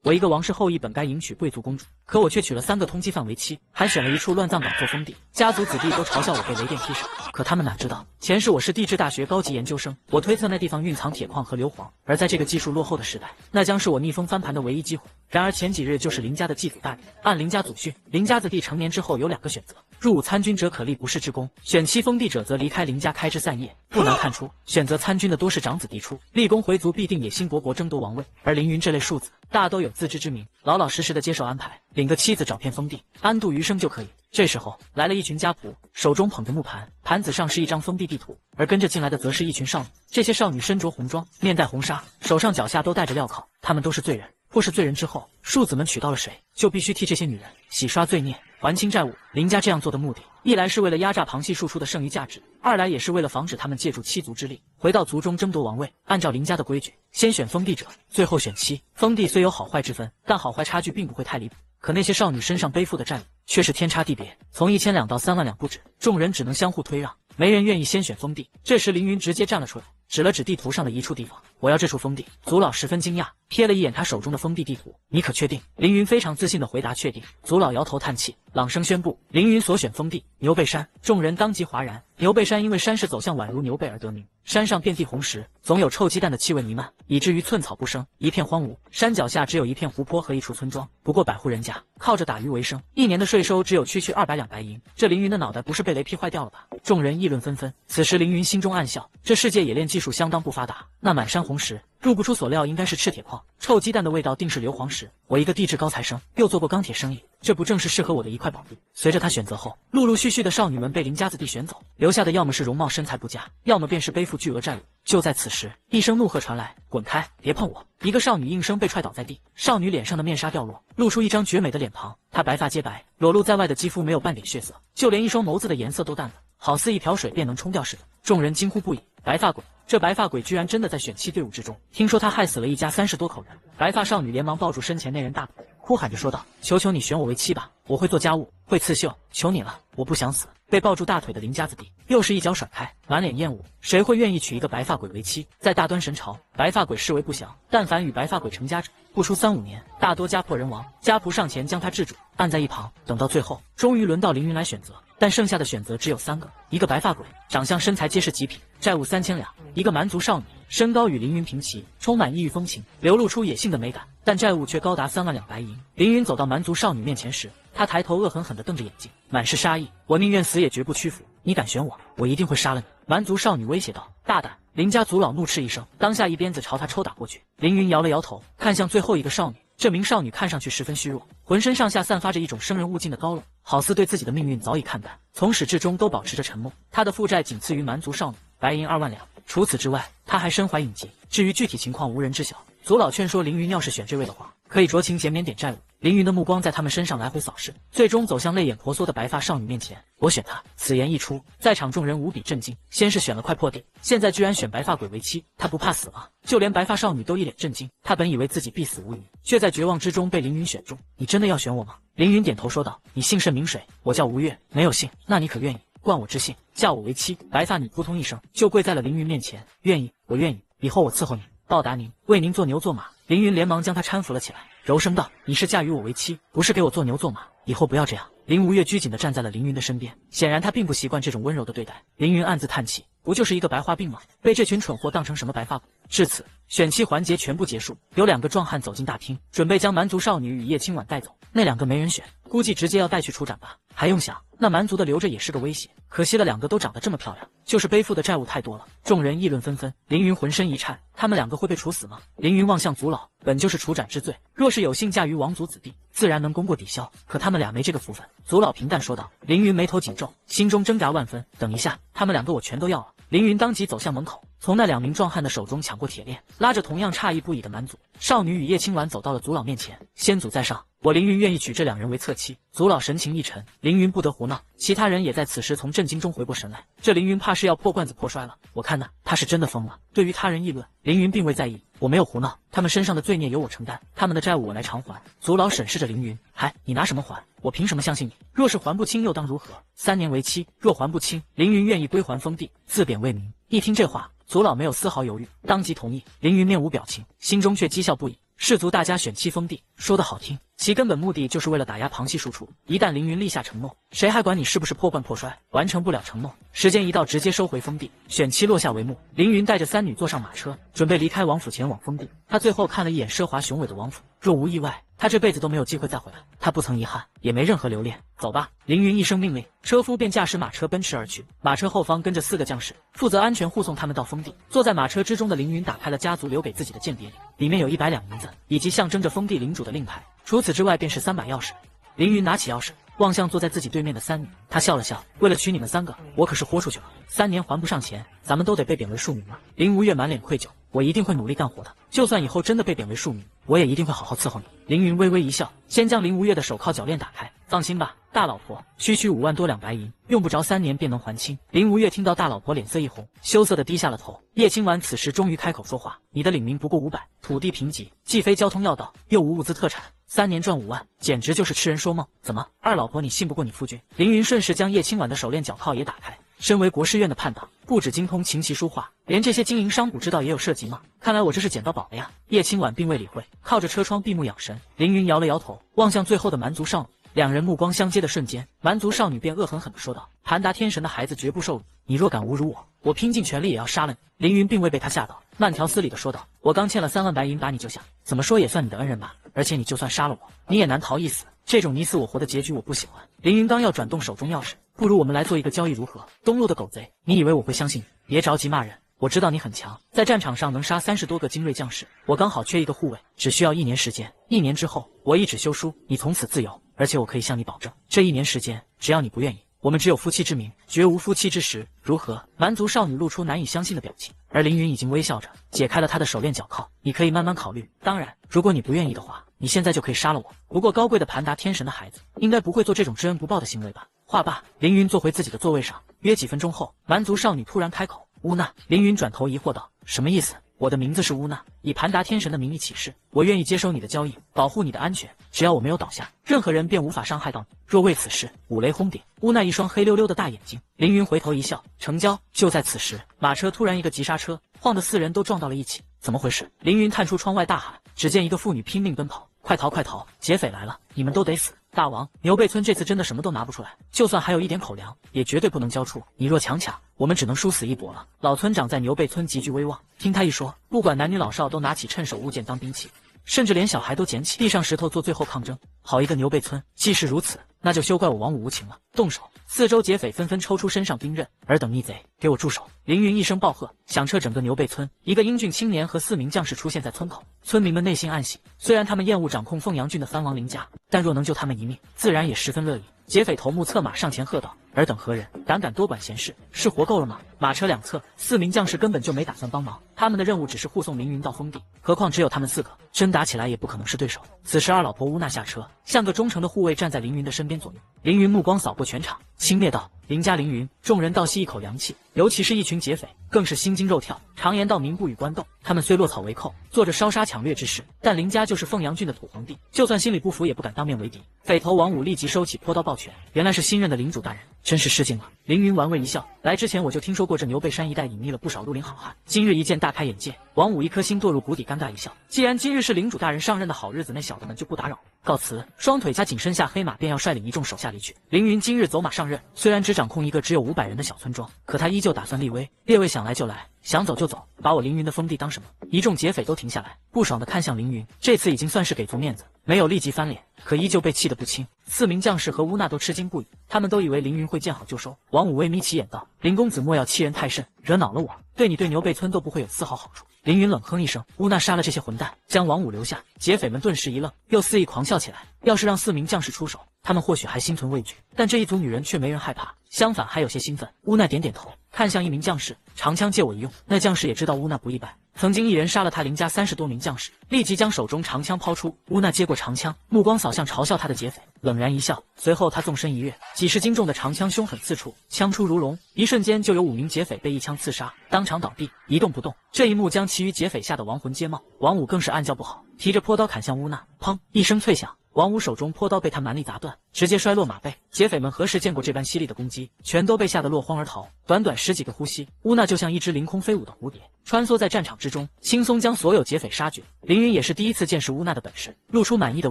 我一个王室后裔本该迎娶贵族公主，可我却娶了3个通缉犯为妻，还选了一处乱葬岗做封地，家族子弟都嘲笑我被雷电劈杀。可他们哪知道，前世我是地质大学高级研究生，我推测那地方蕴藏铁矿和硫磺，而在这个技术落后的时代，那将是我逆风翻盘的唯一机会。然而前几日就是林家的祭祖大典，按林家祖训，林家子弟成年之后有2个选择：入伍参军者可立不世之功，选妻封地者则离开林家开枝散叶。不难看出，选择参军的多是长子嫡出，立功回族必定野心勃勃争夺王位，而凌云这类庶子大都有自知之明，老老实实的接受安排，领个妻子找片封地，安度余生就可以。这时候来了一群家仆，手中捧着木盘，盘子上是一张封地地图，而跟着进来的则是一群少女。这些少女身着红装，面带红纱，手上脚下都戴着镣铐，她们都是罪人。或是罪人之后，庶子们娶到了谁，就必须替这些女人洗刷罪孽，还清债务。林家这样做的目的，一来是为了压榨旁系庶出的剩余价值，二来也是为了防止他们借助妻族之力回到族中争夺王位。按照林家的规矩，先选封地者，最后选妻。封地虽有好坏之分，但好坏差距并不会太离谱。可那些少女身上背负的债务却是天差地别，从1000两到3万两不止，众人只能相互推让，没人愿意先选封地。这时凌云直接站了出来，指了指地图上的一处地方：“我要这处封地。”族老十分惊讶，瞥了一眼他手中的封地地图：“你可确定？”凌云非常自信地回答：“确定。”族老摇头叹气，朗声宣布：“凌云所选封地牛背山。”众人当即哗然。牛背山因为山势走向宛如牛背而得名，山上遍地红石，总有臭鸡蛋的气味弥漫，以至于寸草不生，一片荒芜。山脚下只有一片湖泊和一处村庄，不过百户人家，靠着打鱼为生，一年的税收只有区200两白银。这凌云的脑袋不是被雷劈坏掉了吧？众人议论纷纷。此时凌云心中暗笑，这世界冶炼技术相当不发达，那满山红石入不出所料应该是赤铁矿，臭鸡蛋的味道定是硫磺石。我一个地质高材生，又做过钢铁生意，这不正是适合我的一块宝地？随着他选择后，陆陆续续的少女们被林家子弟选走，留下的要么是容貌身材不佳，要么便是背负巨额债务。就在此时，一声怒喝传来：“滚开，别碰我！”一个少女应声被踹倒在地，少女脸上的面纱掉落，露出一张绝美的脸庞。她白发皆白，裸露在外的肌肤没有半点血色，就连一双眸子的颜色都淡了，好似一瓢水便能冲掉似的。众人惊呼不已：“白发鬼！这白发鬼居然真的在选妻队伍之中！听说他害死了一家30多口人。”白发少女连忙抱住身前那人大腿，哭喊着说道：“求求你选我为妻吧，我会做家务，会刺绣，求你了，我不想死。”被抱住大腿的林家子弟又是一脚甩开，满脸厌恶。谁会愿意娶一个白发鬼为妻？在大端神朝，白发鬼视为不祥，但凡与白发鬼成家者，不出3、5年，大多家破人亡。家仆上前将他制住，按在一旁。等到最后，终于轮到凌云来选择，但剩下的选择只有3个：一个白发鬼，长相身材皆是极品，债务3000两；一个蛮族少女，身高与凌云平齐，充满异域风情，流露出野性的美感，但债务却高达3万两白银。凌云走到蛮族少女面前时，他抬头恶狠狠地瞪着眼睛，满是杀意：“我宁愿死也绝不屈服！你敢选我，我一定会杀了你！”蛮族少女威胁道：“大胆！”林家族老怒斥一声，当下一鞭子朝他抽打过去。凌云摇了摇头，看向最后一个少女。这名少女看上去十分虚弱，浑身上下散发着一种生人勿近的高冷，好似对自己的命运早已看淡，从始至终都保持着沉默。她的负债仅次于蛮族少女，白银2万两。除此之外，她还身怀隐疾，至于具体情况无人知晓。族老劝说凌云，要是选这位的话，可以酌情减免点债务。凌云的目光在他们身上来回扫视，最终走向泪眼婆娑的白发少女面前：“我选她。”此言一出，在场众人无比震惊。先是选了块破地，现在居然选白发鬼为妻，他不怕死吗？就连白发少女都一脸震惊，她本以为自己必死无疑，却在绝望之中被凌云选中。“你真的要选我吗？”凌云点头说道：“你姓甚名谁？”“我叫吴越。”“没有姓，那你可愿意冠我之姓，嫁我为妻？”白发女扑通一声就跪在了凌云面前：“愿意，我愿意，以后我伺候您，报答您，为您做牛做马。”凌云连忙将她搀扶了起来，柔声道：“你是嫁与我为妻，不是给我做牛做马，以后不要这样。”林无月拘谨地站在了凌云的身边，显然他并不习惯这种温柔的对待。凌云暗自叹气，不就是一个白化病吗？被这群蠢货当成什么白发鬼？至此，选妻环节全部结束，有2个壮汉走进大厅，准备将蛮族少女与叶青婉带走。那2个没人选，估计直接要带去处斩吧。还用想，那蛮族的留着也是个威胁。可惜了2个都长得这么漂亮，就是背负的债务太多了。众人议论纷纷，凌云浑身一颤，他们2个会被处死吗？凌云望向族老，本就是处斩之罪，若是有幸嫁于王族子弟，自然能功过抵消。可他们俩没这个福分。族老平淡说道。凌云眉头紧皱，心中挣扎万分。等一下，他们2个我全都要了。凌云当即走向门口，从那2名壮汉的手中抢过铁链，拉着同样诧异不已的蛮族少女与叶青婉走到了族老面前。先祖在上，我凌云愿意娶这2人为侧妻。族老神情一沉，凌云不得胡闹。其他人也在此时从震惊中回过神来，这凌云怕是要破罐子破摔了。我看他是真的疯了。对于他人议论，凌云并未在意。我没有胡闹，他们身上的罪孽由我承担，他们的债务我来偿还。族老审视着凌云，你拿什么还？我凭什么相信你？若是还不清又当如何？3年为期，若还不清，凌云愿意归还封地，自贬为民。一听这话，族老没有丝毫犹豫，当即同意。凌云面无表情，心中却讥笑不已。士族大家选七封地，说得好听，其根本目的就是为了打压旁系输出。一旦凌云立下承诺，谁还管你是不是破罐破摔？完成不了承诺，时间一到，直接收回封地。选期落下帷幕，凌云带着三女坐上马车，准备离开王府，前往封地。他最后看了一眼奢华雄伟的王府，若无意外，他这辈子都没有机会再回来。他不曾遗憾，也没任何留恋。走吧！凌云一声命令，车夫便驾驶马车奔驰而去。马车后方跟着4个将士，负责安全护送他们到封地。坐在马车之中的凌云打开了家族留给自己的鉴别礼，里面有100两银子，以及象征着封地领主的令牌。除此之外，便是3把钥匙。凌云拿起钥匙，望向坐在自己对面的三女，他笑了笑，为了娶你们3个，我可是豁出去了。3年还不上钱，咱们都得被贬为庶民了。林无月满脸愧疚，我一定会努力干活的，就算以后真的被贬为庶民，我也一定会好好伺候你。凌云微微一笑，先将林无月的手铐脚链打开，放心吧，大老婆，区5万多两白银，用不着3年便能还清。林无月听到大老婆脸色一红，羞涩地低下了头。叶清婉此时终于开口说话，你的领民不过500，土地贫瘠，既非交通要道，又无物资特产，3年赚5万，简直就是痴人说梦。怎么，二老婆你信不过你夫君？凌云顺势将叶清婉的手链脚铐也打开。身为国师院的叛党，不止精通琴棋书画，连这些经营商贾之道也有涉及吗？看来我这是捡到宝了呀！叶清婉并未理会，靠着车窗闭目养神。凌云摇了摇头，望向最后的蛮族少女，两人目光相接的瞬间，蛮族少女便恶狠狠地说道：“盘达天神的孩子绝不受辱，你若敢侮辱我，我拼尽全力也要杀了你。”凌云并未被他吓到，慢条斯理地说道：“我刚欠了3万白银把你救下，怎么说也算你的恩人吧。而且你就算杀了我，你也难逃一死。这种你死我活的结局我不喜欢。”凌云刚要转动手中钥匙，不如我们来做一个交易如何？东路的狗贼，你以为我会相信你？别着急骂人，我知道你很强，在战场上能杀30多个精锐将士，我刚好缺一个护卫，只需要1年时间。1年之后，我一纸休书，你从此自由。而且我可以向你保证，这1年时间，只要你不愿意，我们只有夫妻之名，绝无夫妻之实，如何？蛮族少女露出难以相信的表情，而凌云已经微笑着解开了她的手链脚铐。你可以慢慢考虑，当然，如果你不愿意的话，你现在就可以杀了我。不过高贵的盘达天神的孩子，应该不会做这种知恩不报的行为吧？话罢，凌云坐回自己的座位上。约几分钟后，蛮族少女突然开口：“乌娜。”凌云转头疑惑道：“什么意思？”我的名字是乌娜，以盘达天神的名义起誓，我愿意接收你的交易，保护你的安全。只要我没有倒下，任何人便无法伤害到你。若为此事，五雷轰顶。乌娜一双黑溜溜的大眼睛。凌云回头一笑，成交。就在此时，马车突然一个急刹车，晃得4人都撞到了一起。怎么回事？凌云探出窗外大喊，只见一个妇女拼命奔跑，快逃快逃！劫匪来了，你们都得死！大王，牛背村这次真的什么都拿不出来，就算还有一点口粮，也绝对不能交出。你若强抢，我们只能殊死一搏了。老村长在牛背村极具威望，听他一说，不管男女老少都拿起趁手物件当兵器，甚至连小孩都捡起地上石头做最后抗争。好一个牛背村！既是如此，那就休怪我王武无情了。动手！4周劫匪纷纷抽出身上兵刃，尔等逆贼，给我住手！凌云一声暴喝，响彻整个牛背村。一个英俊青年和4名将士出现在村口，村民们内心暗喜，虽然他们厌恶掌控凤阳郡的藩王林家，但若能救他们一命，自然也十分乐意。劫匪头目策马上前喝道：“尔等何人？胆多管闲事，是活够了吗？”马车两侧，4名将士根本就没打算帮忙，他们的任务只是护送凌云到封地，何况只有他们4个，真打起来也不可能是对手。此时二老婆乌娜下车，像个忠诚的护卫站在凌云的身边左右。凌云目光扫过全场，轻蔑道：“林家凌云。”众人倒吸一口凉气，尤其是一群劫匪，更是心惊肉跳。常言道，民不与官斗，他们虽落草为寇，做着烧杀抢掠之事，但林家就是凤阳郡的土皇帝，就算心里不服，也不敢当面为敌。匪头王武立即收起泼刀抱拳，原来是新任的领主大人，真是失敬了。凌云玩味一笑，来之前我就听说过这牛背山一带隐匿了不少绿林好汉，今日一见大开眼界。王武一颗心堕入谷底，尴尬一笑。既然今日是领主大人上任的好日子，那小的们就不打扰，告辞。双腿夹紧身下黑马，便要率领一众手下离去。凌云今日走马上任，虽然只掌控一个只有500人的小村庄，可他依旧打算立威。列位想来就来，想走就走，把我凌云的封地当什么？一众劫匪都停下来，不爽地看向凌云。这次已经算是给足面子，没有立即翻脸，可依旧被气得不轻。4名将士和乌娜都吃惊不已，他们都以为凌云会见好就收。王武微眯起眼道：“林公子莫要欺人太甚，惹恼了我，对你对牛背村都不会有丝毫好处。”凌云冷哼一声，乌娜杀了这些混蛋，将王武留下。劫匪们顿时一愣，又肆意狂笑起来。要是让4名将士出手，他们或许还心存畏惧，但这一组女人却没人害怕，相反还有些兴奋。乌娜点点头，看向一名将士：“长枪借我一用。”那将士也知道乌娜不一般，曾经一人杀了他林家30多名将士，立即将手中长枪抛出。乌娜接过长枪，目光扫向嘲笑他的劫匪，冷然一笑，随后他纵身一跃，几十斤重的长枪凶狠刺出，枪出如龙，一瞬间就有5名劫匪被一枪刺杀，当场倒地，一动不动。这一幕将其余劫匪吓得亡魂皆冒，王武更是暗叫不好，提着泼刀砍向乌娜。砰！一声脆响，王武手中坡刀被他蛮力砸断，直接摔落马背。劫匪们何时见过这般犀利的攻击，全都被吓得落荒而逃。短短10几个呼吸，乌娜就像一只凌空飞舞的蝴蝶，穿梭在战场之中，轻松将所有劫匪杀绝。凌云也是第一次见识乌娜的本事，露出满意的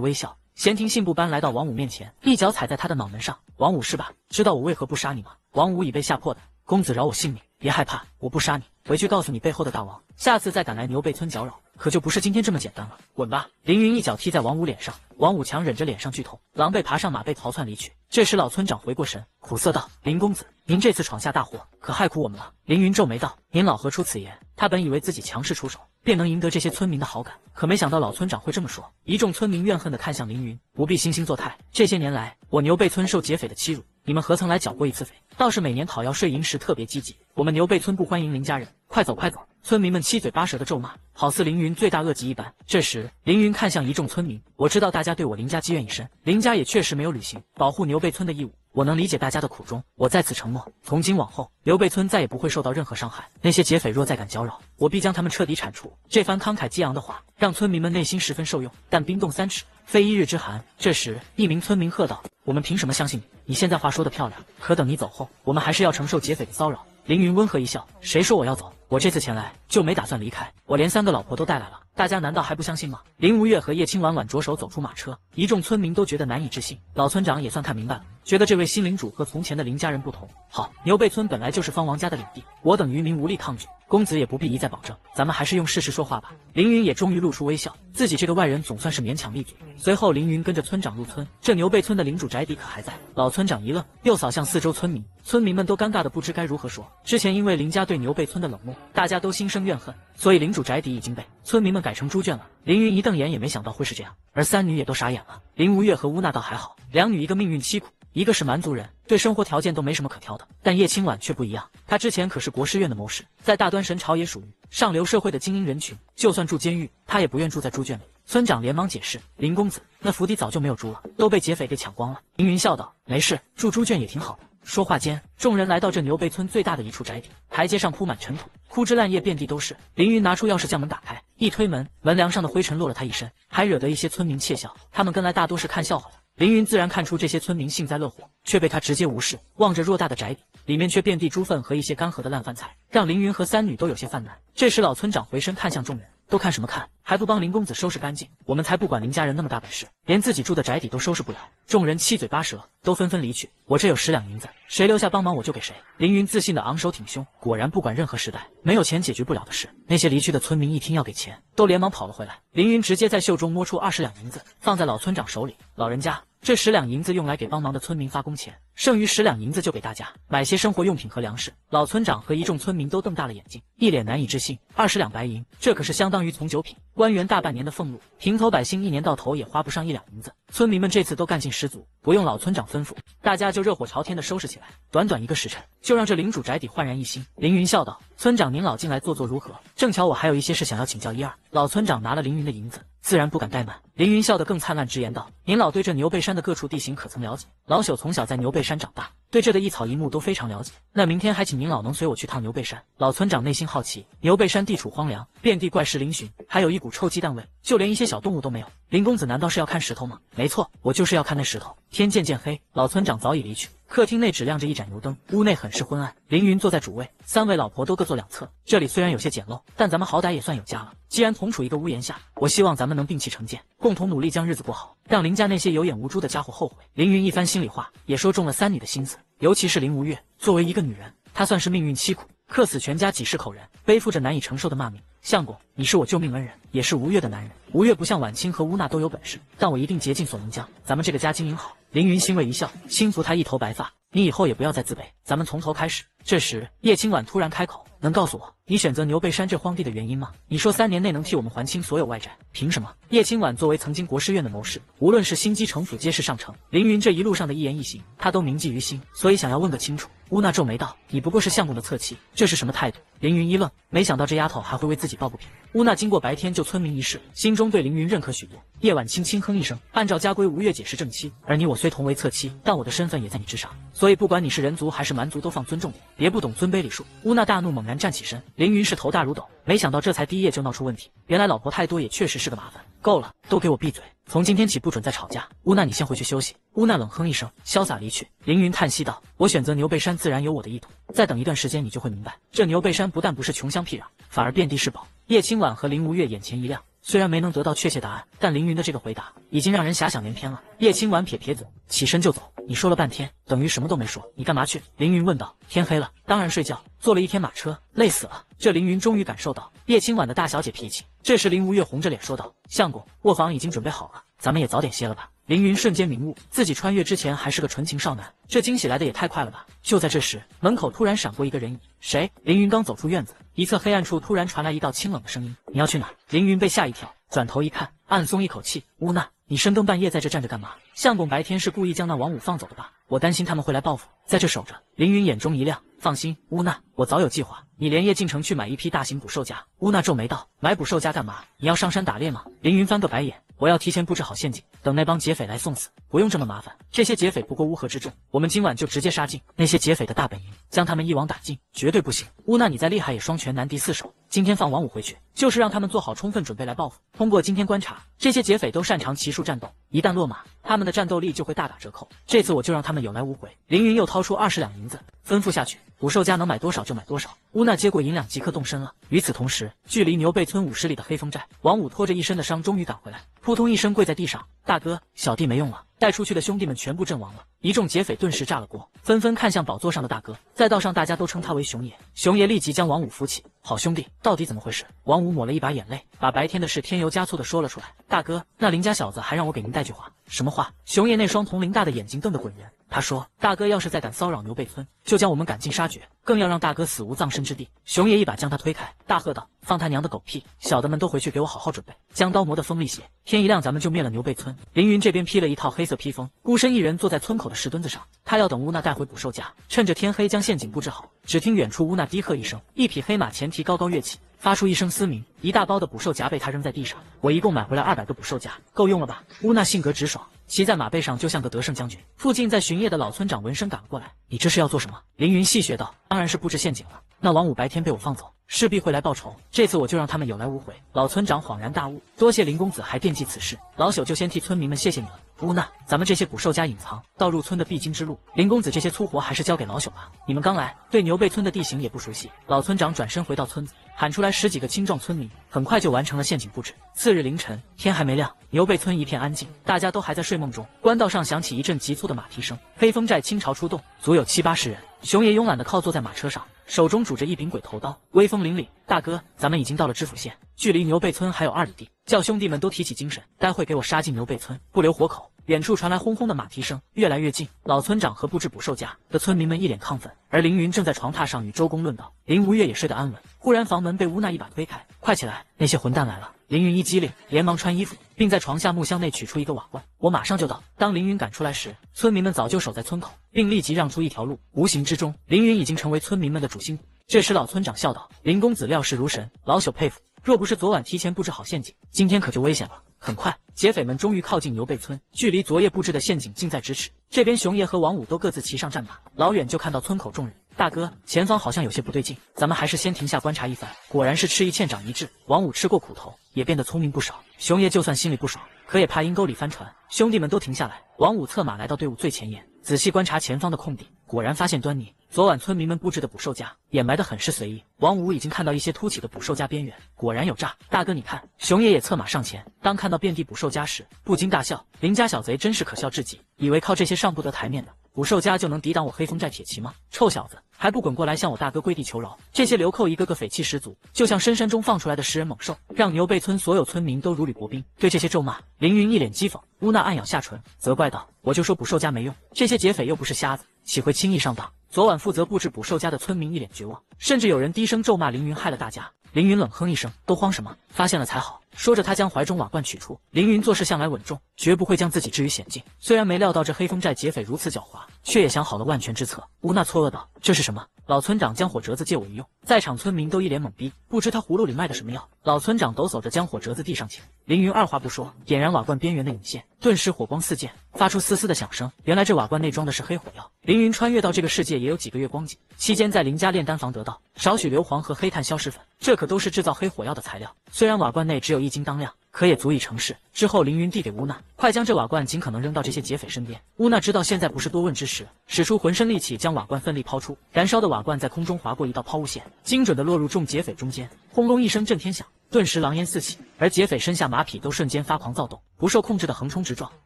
微笑，闲庭信步般来到王武面前，一脚踩在他的脑门上。王武是吧？知道我为何不杀你吗？王武已被吓破胆，公子饶我性命，别害怕，我不杀你，回去告诉你背后的大王，下次再敢来牛背村搅扰，可就不是今天这么简单了。滚吧！凌云一脚踢在王武脸上，王武强忍着脸上剧痛，狼狈爬上马背逃窜离去。这时老村长回过神，苦涩道：“林公子，您这次闯下大祸，可害苦我们了。”凌云皱眉道：“您老何出此言？”他本以为自己强势出手，便能赢得这些村民的好感，可没想到老村长会这么说。一众村民怨恨地看向凌云，不必惺惺作态。这些年来，我牛背村受劫匪的欺辱，你们何曾来剿过一次匪？倒是每年讨要税银时特别积极。我们牛背村不欢迎林家人，快走快走！村民们七嘴八舌的咒骂，好似凌云罪大恶极一般。这时，凌云看向一众村民，我知道大家对我林家积怨已深，林家也确实没有履行保护牛背村的义务。我能理解大家的苦衷，我在此承诺，从今往后，牛背村再也不会受到任何伤害。那些劫匪若再敢搅扰，我必将他们彻底铲除。这番慷慨激昂的话，让村民们内心十分受用，但冰冻3尺，非一日之寒。这时，一名村民喝道：“我们凭什么相信你？你现在话说得漂亮，可等你走后，我们还是要承受劫匪的骚扰。”凌云温和一笑：“谁说我要走？我这次前来就没打算离开，我连3个老婆都带来了，大家难道还不相信吗？”林无月和叶青婉婉着手走出马车，一众村民都觉得难以置信。老村长也算看明白了，觉得这位新领主和从前的林家人不同。好，牛背村本来就是方王家的领地，我等渔民无力抗拒，公子也不必一再保证，咱们还是用事实说话吧。凌云也终于露出微笑，自己这个外人总算是勉强立足。随后凌云跟着村长入村，这牛背村的领主宅邸可还在？老村长一愣，又扫向四周村民，村民们都尴尬的不知该如何说。之前因为林家对牛背村的冷漠，大家都心生怨恨，所以领主宅邸已经被村民们改成猪圈了。凌云一瞪眼也没想到会是这样，而3女也都傻眼了。林无月和乌娜倒还好，2女一个命运凄苦，一个是蛮族人，对生活条件都没什么可挑的，但叶青婉却不一样，她之前可是国师院的谋士，在大端神朝也属于上流社会的精英人群，就算住监狱，她也不愿住在猪圈里。村长连忙解释：“林公子，那府邸早就没有猪了，都被劫匪给抢光了。”凌云笑道：“没事，住猪圈也挺好的。”说话间，众人来到这牛背村最大的一处宅邸，台阶上铺满尘土，枯枝烂叶遍地都是。凌云拿出钥匙将门打开，一推门，门梁上的灰尘落了他一身，还惹得一些村民窃笑。他们跟来大多是看笑话的。凌云自然看出这些村民幸灾乐祸，却被他直接无视。望着偌大的宅邸，里面却遍地猪粪和一些干涸的烂饭菜，让凌云和3女都有些犯难。这时老村长回身看向众人，都看什么看？还不帮林公子收拾干净？我们才不管林家人那么大本事，连自己住的宅邸都收拾不了。众人七嘴八舌，都纷纷离去。我这有10两银子，谁留下帮忙我就给谁。凌云自信的昂首挺胸，果然不管任何时代，没有钱解决不了的事。那些离去的村民一听要给钱，都连忙跑了回来。凌云直接在袖中摸出20两银子，放在老村长手里。老人家，这10两银子用来给帮忙的村民发工钱，剩余10两银子就给大家买些生活用品和粮食。老村长和一众村民都瞪大了眼睛，一脸难以置信。20两白银，这可是相当于从9品官员大半年的俸禄，平头百姓一年到头也花不上1两银子。村民们这次都干劲十足，不用老村长吩咐，大家就热火朝天的收拾起来。短短1个时辰，就让这领主宅邸焕然一新。凌云笑道：“村长您老进来坐坐如何？正巧我还有一些事想要请教一二。”老村长拿了凌云的银子，自然不敢怠慢。凌云笑得更灿烂，直言道：“您老对这牛背山的各处地形可曾了解？老朽从小在牛背山长大，对这的一草一木都非常了解。那明天还请您老能随我去趟牛背山。”老村长内心好奇，牛背山地处荒凉，遍地怪石嶙峋，还有一股臭鸡蛋味，就连一些小动物都没有。林公子难道是要看石头吗？没错，我就是要看那石头。天渐渐黑，老村长早已离去。客厅内只亮着一盏油灯，屋内很是昏暗。凌云坐在主位，3位老婆都各坐2侧。这里虽然有些简陋，但咱们好歹也算有家了。既然同处一个屋檐下，我希望咱们能摒弃成见，共同努力将日子过好，让林家那些有眼无珠的家伙后悔。凌云一番心里话，也说中了3女的心思，尤其是林无月，作为一个女人，她算是命运凄苦，客死全家几十口人，背负着难以承受的骂名。相公，你是我救命恩人，也是吴越的男人。吴越不像婉清和乌娜都有本事，但我一定竭尽所能将咱们这个家经营好。凌云欣慰一笑，轻抚他一头白发，你以后也不要再自卑，咱们从头开始。这时叶青婉突然开口，能告诉我你选择牛背山这荒地的原因吗？你说3年内能替我们还清所有外债，凭什么？叶青婉作为曾经国师院的谋士，无论是心机城府皆是上乘，凌云这一路上的一言一行，他都铭记于心，所以想要问个清楚。乌娜皱眉道：“你不过是相公的侧妻，这是什么态度？”凌云一愣，没想到这丫头还会为自己抱不平。乌娜经过白天救村民一事，心中对凌云认可许多。夜晚轻轻哼一声，按照家规，吴越姐是正妻，而你我虽同为侧妻，但我的身份也在你之上，所以不管你是人族还是蛮族，都放尊重点，别不懂尊卑礼数。乌娜大怒，猛然站起身。凌云是头大如斗，没想到这才第一夜就闹出问题，原来老婆太多也确实是个麻烦。够了，都给我闭嘴！从今天起不准再吵架。乌娜，你先回去休息。乌娜冷哼一声，潇洒离去。凌云叹息道：“我选择牛背山自然有我的意图，再等一段时间你就会明白，这牛背山不但不是穷乡僻壤，反而遍地是宝。”叶清婉和林无月眼前一亮。虽然没能得到确切答案，但凌云的这个回答已经让人遐想连篇了。叶清婉撇撇嘴，起身就走。你说了半天，等于什么都没说。你干嘛去？凌云问道。天黑了，当然睡觉。坐了一天马车，累死了。这凌云终于感受到叶清婉的大小姐脾气。这时林无月红着脸说道：“相公，卧房已经准备好了，咱们也早点歇了吧。”凌云瞬间明悟，自己穿越之前还是个纯情少男，这惊喜来的也太快了吧！就在这时，门口突然闪过一个人影。谁？凌云刚走出院子，一侧黑暗处突然传来一道清冷的声音：“你要去哪？”凌云被吓一跳，转头一看，暗松一口气。乌娜，你深更半夜在这站着干嘛？相公白天是故意将那王五放走的吧？我担心他们会来报复，在这守着。凌云眼中一亮，放心，乌娜，我早有计划。你连夜进城去买一批大型捕兽夹。乌娜皱眉道：“买捕兽夹干嘛？你要上山打猎吗？”凌云翻个白眼：“我要提前布置好陷阱，等那帮劫匪来送死。不用这么麻烦，这些劫匪不过乌合之众，我们今晚就直接杀进那些劫匪的大本营，将他们一网打尽，绝对不行。乌娜，你再厉害也双拳难敌四手。今天放王五回去，就是让他们做好充分准备来报复。通过今天观察，这些劫匪都擅长骑术战斗，一旦落马，他们的战斗力就会大打折扣。这次我就让他们有来无回。”凌云又掏出20两银子，吩咐下去，捕兽夹能买多少就买多少。乌娜接过银两，即刻动身了。与此同时，距离牛背村50里的黑风寨，王五拖着一身的伤终于赶回来，扑通一声跪在地上：“大哥，小弟没用了，带出去的兄弟们全部阵亡了。”一众劫匪顿时炸了锅，纷纷看向宝座上的大哥，在道上大家都称他为熊爷。熊爷立即将王五扶起：“好兄弟，到底怎么回事？”王五抹了一把眼泪，把白天的事添油加醋的说了出来：“大哥，那林家小子还让我给您带句话。”“什么话？”熊爷那双铜铃大的眼睛瞪得滚圆。他说：“大哥要是再敢骚扰牛背村，就将我们赶尽杀绝，更要让大哥死无葬身之地。”熊爷一把将他推开，大喝道：“放他娘的狗屁！小的们都回去给我好好准备，将刀磨得锋利些，天一亮咱们就灭了牛背村。”凌云这边披了一套黑色披风，孤身一人坐在村口的石墩子上，他要等乌娜带回捕兽夹，趁着天黑将陷阱布置好。只听远处乌娜低喝一声，一匹黑马前蹄高高跃起，发出一声嘶鸣，一大包的捕兽夹被他扔在地上。我一共买回来200个捕兽夹，够用了吧？乌娜性格直爽，骑在马背上就像个得胜将军。附近在巡夜的老村长闻声赶了过来：“你这是要做什么？”凌云戏谑道：“当然是布置陷阱了。那王五白天被我放走，势必会来报仇，这次我就让他们有来无回。”老村长恍然大悟：“多谢林公子还惦记此事，老朽就先替村民们谢谢你了。乌娜，咱们这些捕兽夹隐藏到入村的必经之路，林公子这些粗活还是交给老朽吧。你们刚来，对牛背村的地形也不熟悉。”老村长转身回到村子，喊出来10几个青壮村民，很快就完成了陷阱布置。次日凌晨，天还没亮，牛背村一片安静，大家都还在睡梦中。官道上响起一阵急促的马蹄声，黑风寨倾巢出动，足有70、80人。熊爷慵懒地靠坐在马车上，手中拄着一柄鬼头刀，威风凛凛。大哥，咱们已经到了知府县，距离牛背村还有2里地，叫兄弟们都提起精神，待会给我杀进牛背村，不留活口。远处传来轰轰的马蹄声，越来越近。老村长和布置捕兽夹的村民们一脸亢奋，而凌云正在床榻上与周公论道。林无月也睡得安稳。忽然房门被乌娜一把推开：“快起来，那些混蛋来了！”凌云一激灵，连忙穿衣服，并在床下木箱内取出一个瓦罐。“我马上就到。”当凌云赶出来时，村民们早就守在村口，并立即让出一条路。无形之中，凌云已经成为村民们的主心骨。这时老村长笑道：“林公子料事如神，老朽佩服。若不是昨晚提前布置好陷阱，今天可就危险了。”很快，劫匪们终于靠近牛背村，距离昨夜布置的陷阱近在咫尺。这边熊爷和王五都各自骑上战马，老远就看到村口众人。“大哥，前方好像有些不对劲，咱们还是先停下观察一番。”果然是吃一堑长一智，王五吃过苦头，也变得聪明不少。熊爷就算心里不爽，可也怕阴沟里翻船。兄弟们都停下来，王五策马来到队伍最前沿，仔细观察前方的空地，果然发现端倪。昨晚村民们布置的捕兽夹掩埋得很是随意，王五已经看到一些凸起的捕兽夹边缘，果然有诈。大哥你看，熊爷也策马上前，当看到遍地捕兽夹时，不禁大笑：“林家小贼真是可笑至极，以为靠这些上不得台面的捕兽夹就能抵挡我黑风寨铁骑吗？臭小子，还不滚过来向我大哥跪地求饶！”这些流寇一个个匪气十足，就像深山中放出来的食人猛兽，让牛背村所有村民都如履薄冰。对这些咒骂，凌云一脸讥讽。乌娜暗咬下唇，责怪道：“我就说捕兽夹没用，这些劫匪又不是瞎子，岂会轻易上当？”昨晚负责布置捕兽夹的村民一脸绝望，甚至有人低声咒骂凌云害了大家。凌云冷哼一声：“都慌什么？发现了才好。”说着，他将怀中瓦罐取出。凌云做事向来稳重，绝不会将自己置于险境。虽然没料到这黑风寨劫匪如此狡猾，却也想好了万全之策。乌娜错愕道：“这是什么？”老村长将火折子借我一用。在场村民都一脸懵逼，不知他葫芦里卖的什么药。老村长抖擞着将火折子递上前，凌云二话不说，点燃瓦罐边缘的引线，顿时火光四溅，发出嘶嘶的响声。原来这瓦罐内装的是黑火药。凌云穿越到这个世界也有几个月光景，期间在林家炼丹房得到少许硫磺和黑炭消失粉，这可都是制造黑火药的材料。虽然瓦罐内只有有一斤当量，可也足以成事。之后凌云递给乌娜，快将这瓦罐尽可能扔到这些劫匪身边。乌娜知道现在不是多问之时，使出浑身力气将瓦罐奋力抛出，燃烧的瓦罐在空中划过一道抛物线，精准地落入众劫匪中间，轰隆一声震天响。顿时狼烟四起，而劫匪身下马匹都瞬间发狂躁动，不受控制的横冲直撞，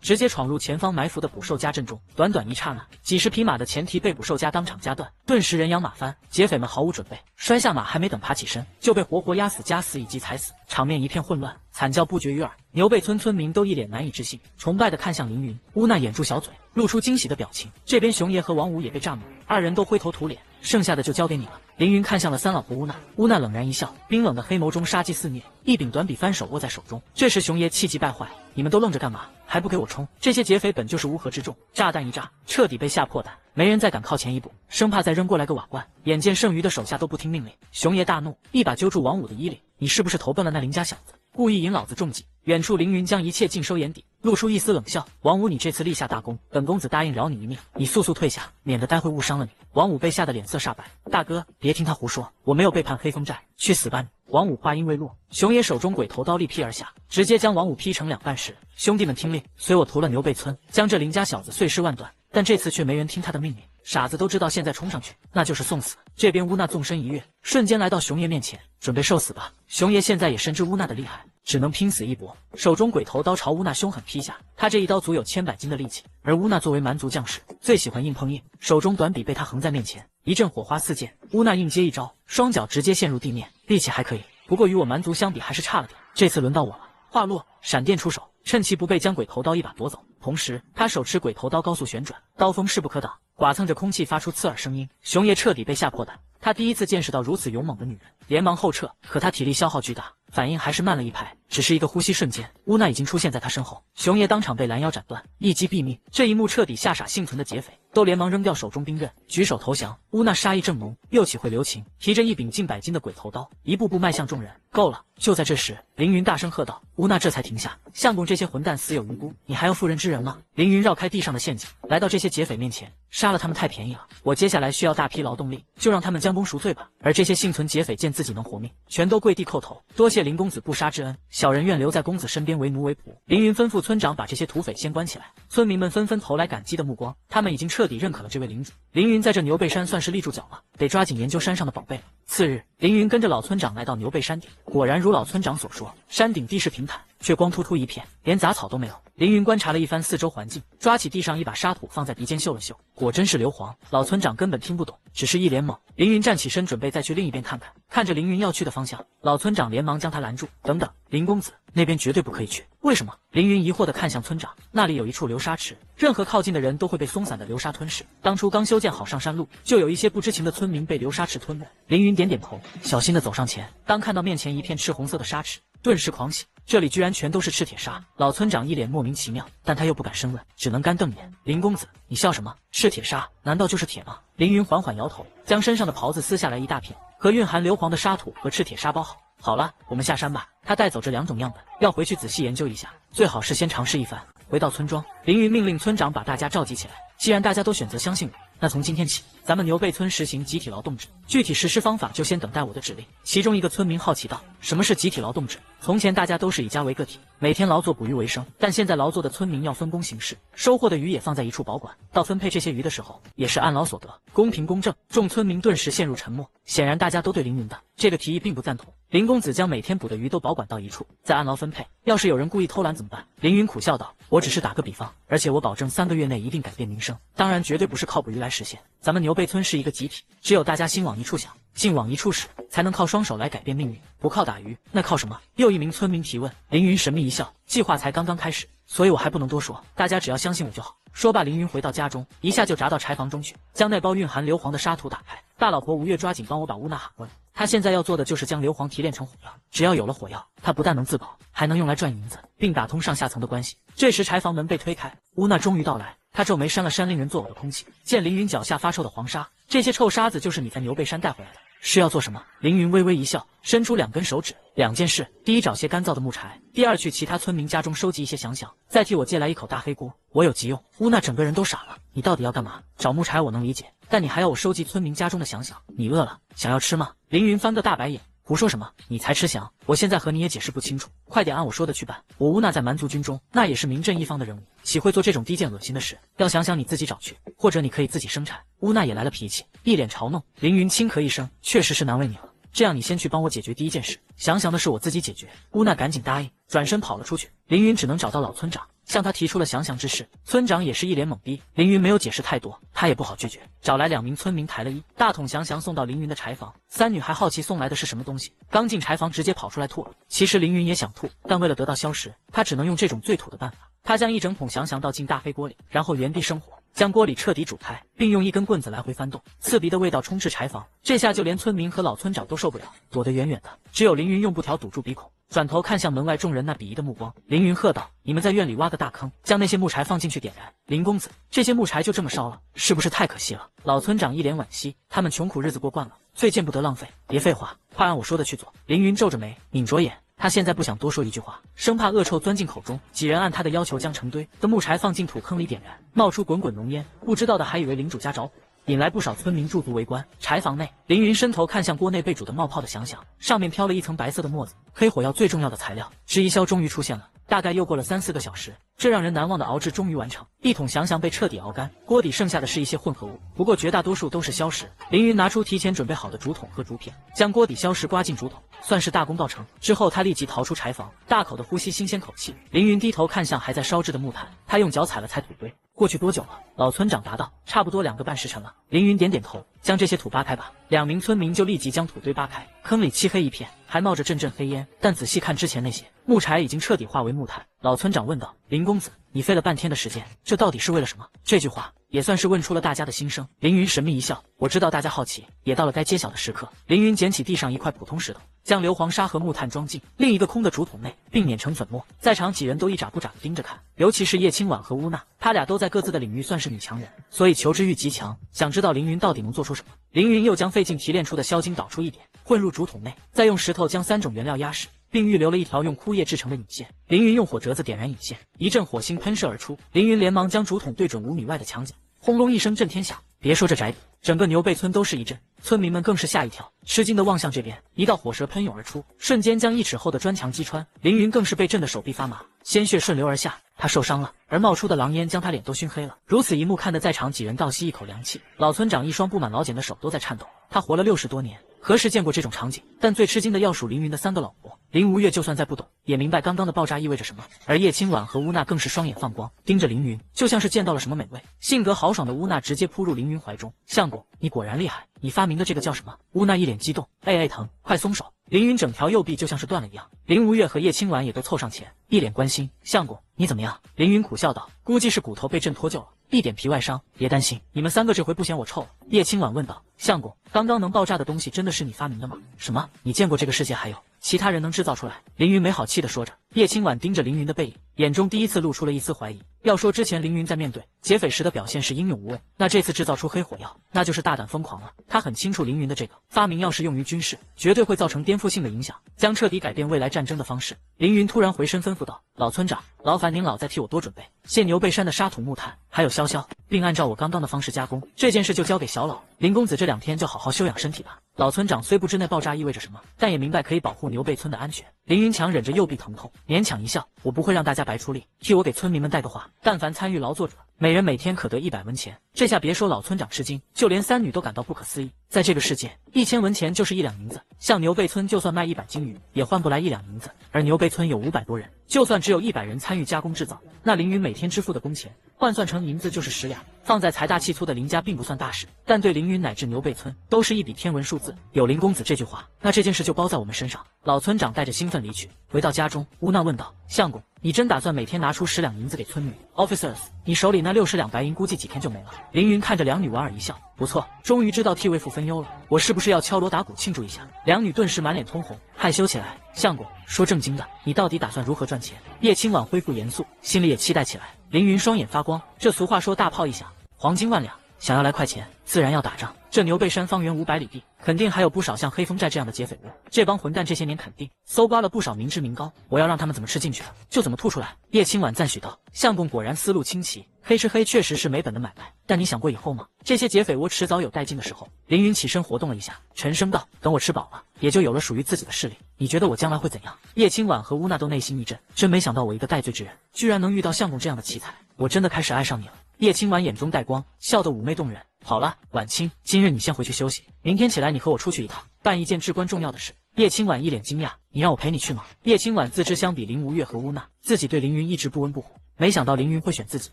直接闯入前方埋伏的捕兽夹阵中。短短一刹那，几十匹马的前蹄被捕兽夹当场夹断，顿时人仰马翻，劫匪们毫无准备，摔下马还没等爬起身，就被活活压死、夹死以及踩死，场面一片混乱，惨叫不绝于耳。牛背村村民都一脸难以置信，崇拜地看向凌云。乌娜掩住小嘴，露出惊喜的表情。这边熊爷和王五也被炸懵，二人都灰头土脸。剩下的就交给你了。凌云看向了三老婆乌娜，乌娜冷然一笑，冰冷的黑眸中杀机肆虐，一柄短笔翻手握在手中。这时熊爷气急败坏，你们都愣着干嘛？还不给我冲！这些劫匪本就是乌合之众，炸弹一炸，彻底被吓破胆，没人再敢靠前一步，生怕再扔过来个瓦罐。眼见剩余的手下都不听命令，熊爷大怒，一把揪住王五的衣领，你是不是投奔了那林家小子？故意引老子中计。远处凌云将一切尽收眼底，露出一丝冷笑。王五，你这次立下大功，本公子答应饶你一命，你速速退下，免得待会误伤了你。王五被吓得脸色煞白，大哥，别听他胡说，我没有背叛黑风寨，去死吧你！王五话音未落，熊爷手中鬼头刀力劈而下，直接将王五劈成两半时。兄弟们听令，随我屠了牛背村，将这林家小子碎尸万段。但这次却没人听他的命令，傻子都知道现在冲上去那就是送死。这边乌娜纵身一跃，瞬间来到熊爷面前，准备受死吧。熊爷现在也深知乌娜的厉害，只能拼死一搏，手中鬼头刀朝乌娜凶狠劈下。他这一刀足有千百斤的力气，而乌娜作为蛮族将士，最喜欢硬碰硬，手中短笔被他横在面前，一阵火花四溅。乌娜应接一招，双脚直接陷入地面，力气还可以，不过与我蛮族相比还是差了点。这次轮到我了。话落，闪电出手，趁其不备将鬼头刀一把夺走，同时他手持鬼头刀高速旋转，刀锋势不可挡，剐蹭着空气发出刺耳声音。熊爷彻底被吓破胆，他第一次见识到如此勇猛的女人，连忙后撤，可他体力消耗巨大，反应还是慢了一拍，只是一个呼吸瞬间，乌娜已经出现在他身后，熊爷当场被拦腰斩断，一击毙命。这一幕彻底吓傻幸存的劫匪，都连忙扔掉手中兵刃，举手投降。乌娜杀意正浓，又岂会留情，提着一柄近百斤的鬼头刀，一步步迈向众人。够了！就在这时，凌云大声喝道，乌娜这才停下。相公这些混蛋死有余辜，你还要妇人之仁吗？凌云绕开地上的陷阱，来到这些劫匪面前，杀了他们太便宜了，我接下来需要大批劳动力，就让他们将功赎罪吧。而这些幸存劫匪见自己能活命，全都跪地叩头，多谢林公子不杀之恩，小人愿留在公子身边为奴为仆。凌云吩咐村长把这些土匪先关起来，村民们纷纷投来感激的目光，他们已经彻底认可了这位领主。凌云在这牛背山算是立住脚了，得抓紧研究山上的宝贝了。次日，凌云跟着老村长来到牛背山顶，果然如老村长所说，山顶地势平坦，却光秃秃一片，连杂草都没有。凌云观察了一番四周环境，抓起地上一把沙土放在鼻尖嗅了嗅，果真是硫磺。老村长根本听不懂，只是一脸懵。凌云站起身准备再去另一边看看，看着凌云要去的方向，老村长连忙将他拦住，等等，林公子，那边绝对不可以去。为什么？凌云疑惑地看向村长，那里有一处流沙池，任何靠近的人都会被松散的流沙吞噬。当初刚修建好上山路，就有一些不知情的村民被流沙池吞没。凌云点点头，小心地走上前，当看到面前一片赤红色的沙池，顿时狂喜，这里居然全都是赤铁砂。老村长一脸莫名其妙，但他又不敢深问，只能干瞪眼。林公子，你笑什么？赤铁砂难道就是铁吗？凌云缓缓摇头，将身上的袍子撕下来一大片，和蕴含硫磺的沙土和赤铁砂包好。好了，我们下山吧。他带走这两种样本，要回去仔细研究一下，最好是先尝试一番。回到村庄，凌云命令村长把大家召集起来。既然大家都选择相信我，那从今天起，咱们牛背村实行集体劳动制，具体实施方法就先等待我的指令。其中一个村民好奇道：“什么是集体劳动制？”从前大家都是以家为个体，每天劳作捕鱼为生，但现在劳作的村民要分工行事，收获的鱼也放在一处保管，到分配这些鱼的时候，也是按劳所得，公平公正。众村民顿时陷入沉默，显然大家都对凌云的这个提议并不赞同。林公子将每天捕的鱼都保管到一处，再按劳分配。要是有人故意偷懒怎么办？凌云苦笑道：“我只是打个比方，而且我保证3个月内一定改变民生，当然绝对不是靠捕鱼来实现。咱们牛背村是一个集体，只有大家心往一处想，劲往一处使，才能靠双手来改变命运，不靠打鱼，那靠什么？”又一名村民提问。凌云神秘一笑：“计划才刚刚开始，所以我还不能多说，大家只要相信我就好。”说罢，凌云回到家中，一下就砸到柴房中去，将那包蕴含硫磺的沙土打开。大老婆吴月，抓紧帮我把乌娜喊过来。他现在要做的就是将硫磺提炼成火药，只要有了火药，他不但能自保，还能用来赚银子，并打通上下层的关系。这时柴房门被推开，乌娜终于到来。他皱眉扇了扇令人作呕的空气，见凌云脚下发臭的黄沙，这些臭沙子就是你在牛背山带回来的。是要做什么？凌云微微一笑，伸出2根手指。2件事：第一，找些干燥的木柴；第二，去其他村民家中收集一些响响，再替我借来一口大黑锅，我有急用。乌娜整个人都傻了，你到底要干嘛？找木柴我能理解，但你还要我收集村民家中的响响？你饿了，想要吃吗？凌云翻个大白眼，胡说什么？你才吃翔！我现在和你也解释不清楚，快点按我说的去办。我乌娜在蛮族军中，那也是名震一方的人物，岂会做这种低贱恶心的事？要想想你自己找去，或者你可以自己生产。乌娜也来了脾气，一脸嘲弄。凌云轻咳一声，确实是难为你了。这样，你先去帮我解决第一件事，翔翔的事我自己解决。乌娜赶紧答应，转身跑了出去。凌云只能找到老村长，向他提出了翔翔之事。村长也是一脸懵逼，凌云没有解释太多，他也不好拒绝，找来2名村民抬了一大桶翔翔送到凌云的柴房。三女还好奇送来的是什么东西，刚进柴房直接跑出来吐了。其实凌云也想吐，但为了得到消食，他只能用这种最土的办法。他将一整桶翔翔倒进大黑锅里，然后原地生火，将锅里彻底煮开，并用一根棍子来回翻动，刺鼻的味道充斥柴房。这下就连村民和老村长都受不了，躲得远远的。只有凌云用布条堵住鼻孔，转头看向门外众人那鄙夷的目光。凌云喝道：“你们在院里挖个大坑，将那些木柴放进去点燃。林公子，这些木柴就这么烧了，是不是太可惜了？”老村长一脸惋惜，他们穷苦日子过惯了，最见不得浪费。别废话，快按我说的去做。凌云皱着眉，抿着眼。他现在不想多说一句话，生怕恶臭钻进口中。几人按他的要求将成堆的木柴放进土坑里点燃，冒出滚滚浓烟。不知道的还以为领主家着火，引来不少村民驻足围观。柴房内，凌云伸头看向锅内被煮得冒泡的翔翔，上面飘了一层白色的沫子。黑火药最重要的材料制衣硝终于出现了。大概又过了3-4个小时，这让人难忘的熬制终于完成。一桶翔翔被彻底熬干，锅底剩下的是一些混合物，不过绝大多数都是硝石。凌云拿出提前准备好的竹筒和竹片，将锅底硝石刮进竹筒，算是大功告成。之后他立即逃出柴房，大口的呼吸新鲜口气。凌云低头看向还在烧制的木炭，他用脚踩了踩土堆。过去多久了？老村长答道：“差不多2个半时辰了。”凌云点点头，将这些土扒开吧。2名村民就立即将土堆扒开，坑里漆黑一片，还冒着阵阵黑烟。但仔细看之前那些木柴已经彻底化为木炭。老村长问道：“林公子，你费了半天的时间，这到底是为了什么？”这句话也算是问出了大家的心声。凌云神秘一笑：“我知道大家好奇，也到了该揭晓的时刻。”凌云捡起地上一块普通石头，将硫磺沙和木炭装进另一个空的竹筒内，并碾成粉末。在场几人都一眨不眨地盯着看，尤其是叶青婉和乌娜，他俩都在各自的领域算是女强人，所以求知欲极强，想知道凌云到底能做出什么。凌云又将费劲提炼出的硝精倒出一点，混入竹筒内，再用石头将3种原料压实，并预留了一条用枯叶制成的引线。凌云用火折子点燃引线，一阵火星喷射而出。凌云连忙将竹筒对准5米外的墙角，轰隆一声震天响。别说这宅邸，整个牛背村都是一震，村民们更是吓一跳，吃惊的望向这边。一道火舌喷涌而出，瞬间将1尺厚的砖墙击穿。凌云更是被震得手臂发麻，鲜血顺流而下，他受伤了，而冒出的狼烟将他脸都熏黑了。如此一幕看得在场几人倒吸一口凉气。老村长一双布满老茧的手都在颤抖，他活了60多年，何时见过这种场景？但最吃惊的要数凌云的3个老婆。林无月就算再不懂，也明白刚刚的爆炸意味着什么。而叶青婉和乌娜更是双眼放光，盯着凌云，就像是见到了什么美味。性格豪爽的乌娜直接扑入凌云怀中：“相公，你果然厉害，你发明的这个叫什么？”乌娜一脸激动：“哎，疼，快松手！”凌云整条右臂就像是断了一样。林无月和叶青婉也都凑上前，一脸关心：“相公，你怎么样？”凌云苦笑道：“估计是骨头被震脱臼了，一点皮外伤，别担心，你们3个这回不嫌我臭了。”叶青婉问道：“相公，刚刚能爆炸的东西真的是你发明的吗？”“什么？你见过这个世界还有其他人能制造出来？”凌云没好气地说着。叶青婉盯着凌云的背影，眼中第一次露出了一丝怀疑。要说之前凌云在面对劫匪时的表现是英勇无畏，那这次制造出黑火药，那就是大胆疯狂了。他很清楚凌云的这个发明要是用于军事，绝对会造成颠覆性的影响，将彻底改变未来战争的方式。凌云突然回身吩咐道：“老村长，劳烦您老再替我多准备现牛背山的沙土木炭，还有硝硝，并按照我刚刚的方式加工。这件事就交给小老，林公子这2天就好好休养身体吧。”老村长虽不知那爆炸意味着什么，但也明白可以保护牛背村的安全。凌云强忍着右臂疼痛，勉强一笑：“我不会让大家白出力，替我给村民们带个话，但凡参与劳作者，每人每天可得100文钱。”这下别说老村长吃惊，就连3女都感到不可思议。在这个世界，1000文钱就是1两银子，像牛背村就算卖100斤鱼，也换不来1两银子。而牛背村有500多人，就算只有100人参与加工制造，那凌云每天支付的工钱换算成银子就是10两。放在财大气粗的林家并不算大事，但对凌云乃至牛背村都是一笔天文数字。有林公子这句话，那这件事就包在我们身上。老村长带着兴奋离去。回到家中，乌娜问道：“相公，你真打算每天拿出10两银子给村女 officers？ 你手里那60两白银估计几天就没了。”凌云看着2女莞尔一笑：“不错，终于知道替为父分忧了。我是不是要敲锣打鼓庆祝一下？”2女顿时满脸通红，害羞起来。相公，说正经的，你到底打算如何赚钱？叶青婉恢复严肃，心里也期待起来。凌云双眼发光，这俗话说大炮一响，黄金万两，想要来快钱，自然要打仗。这牛背山方圆500里地，肯定还有不少像黑风寨这样的劫匪窝。这帮混蛋这些年肯定搜刮了不少民脂民膏，我要让他们怎么吃进去的，就怎么吐出来。叶青婉赞许道：“相公果然思路清奇，黑吃黑确实是没本的买卖，但你想过以后吗？这些劫匪窝迟早有殆尽的时候。凌云起身活动了一下，沉声道：“等我吃饱了，也就有了属于自己的势力。你觉得我将来会怎样？”叶青婉和乌娜都内心一震，真没想到我一个戴罪之人，居然能遇到相公这样的奇才，我真的开始爱上你了。叶青婉眼中带光，笑得妩媚动人。好了，婉清，今日你先回去休息，明天起来你和我出去一趟，办一件至关重要的事。叶青婉一脸惊讶：“你让我陪你去吗？”叶青婉自知相比林无月和乌娜，自己对凌云一直不温不火，没想到凌云会选自己。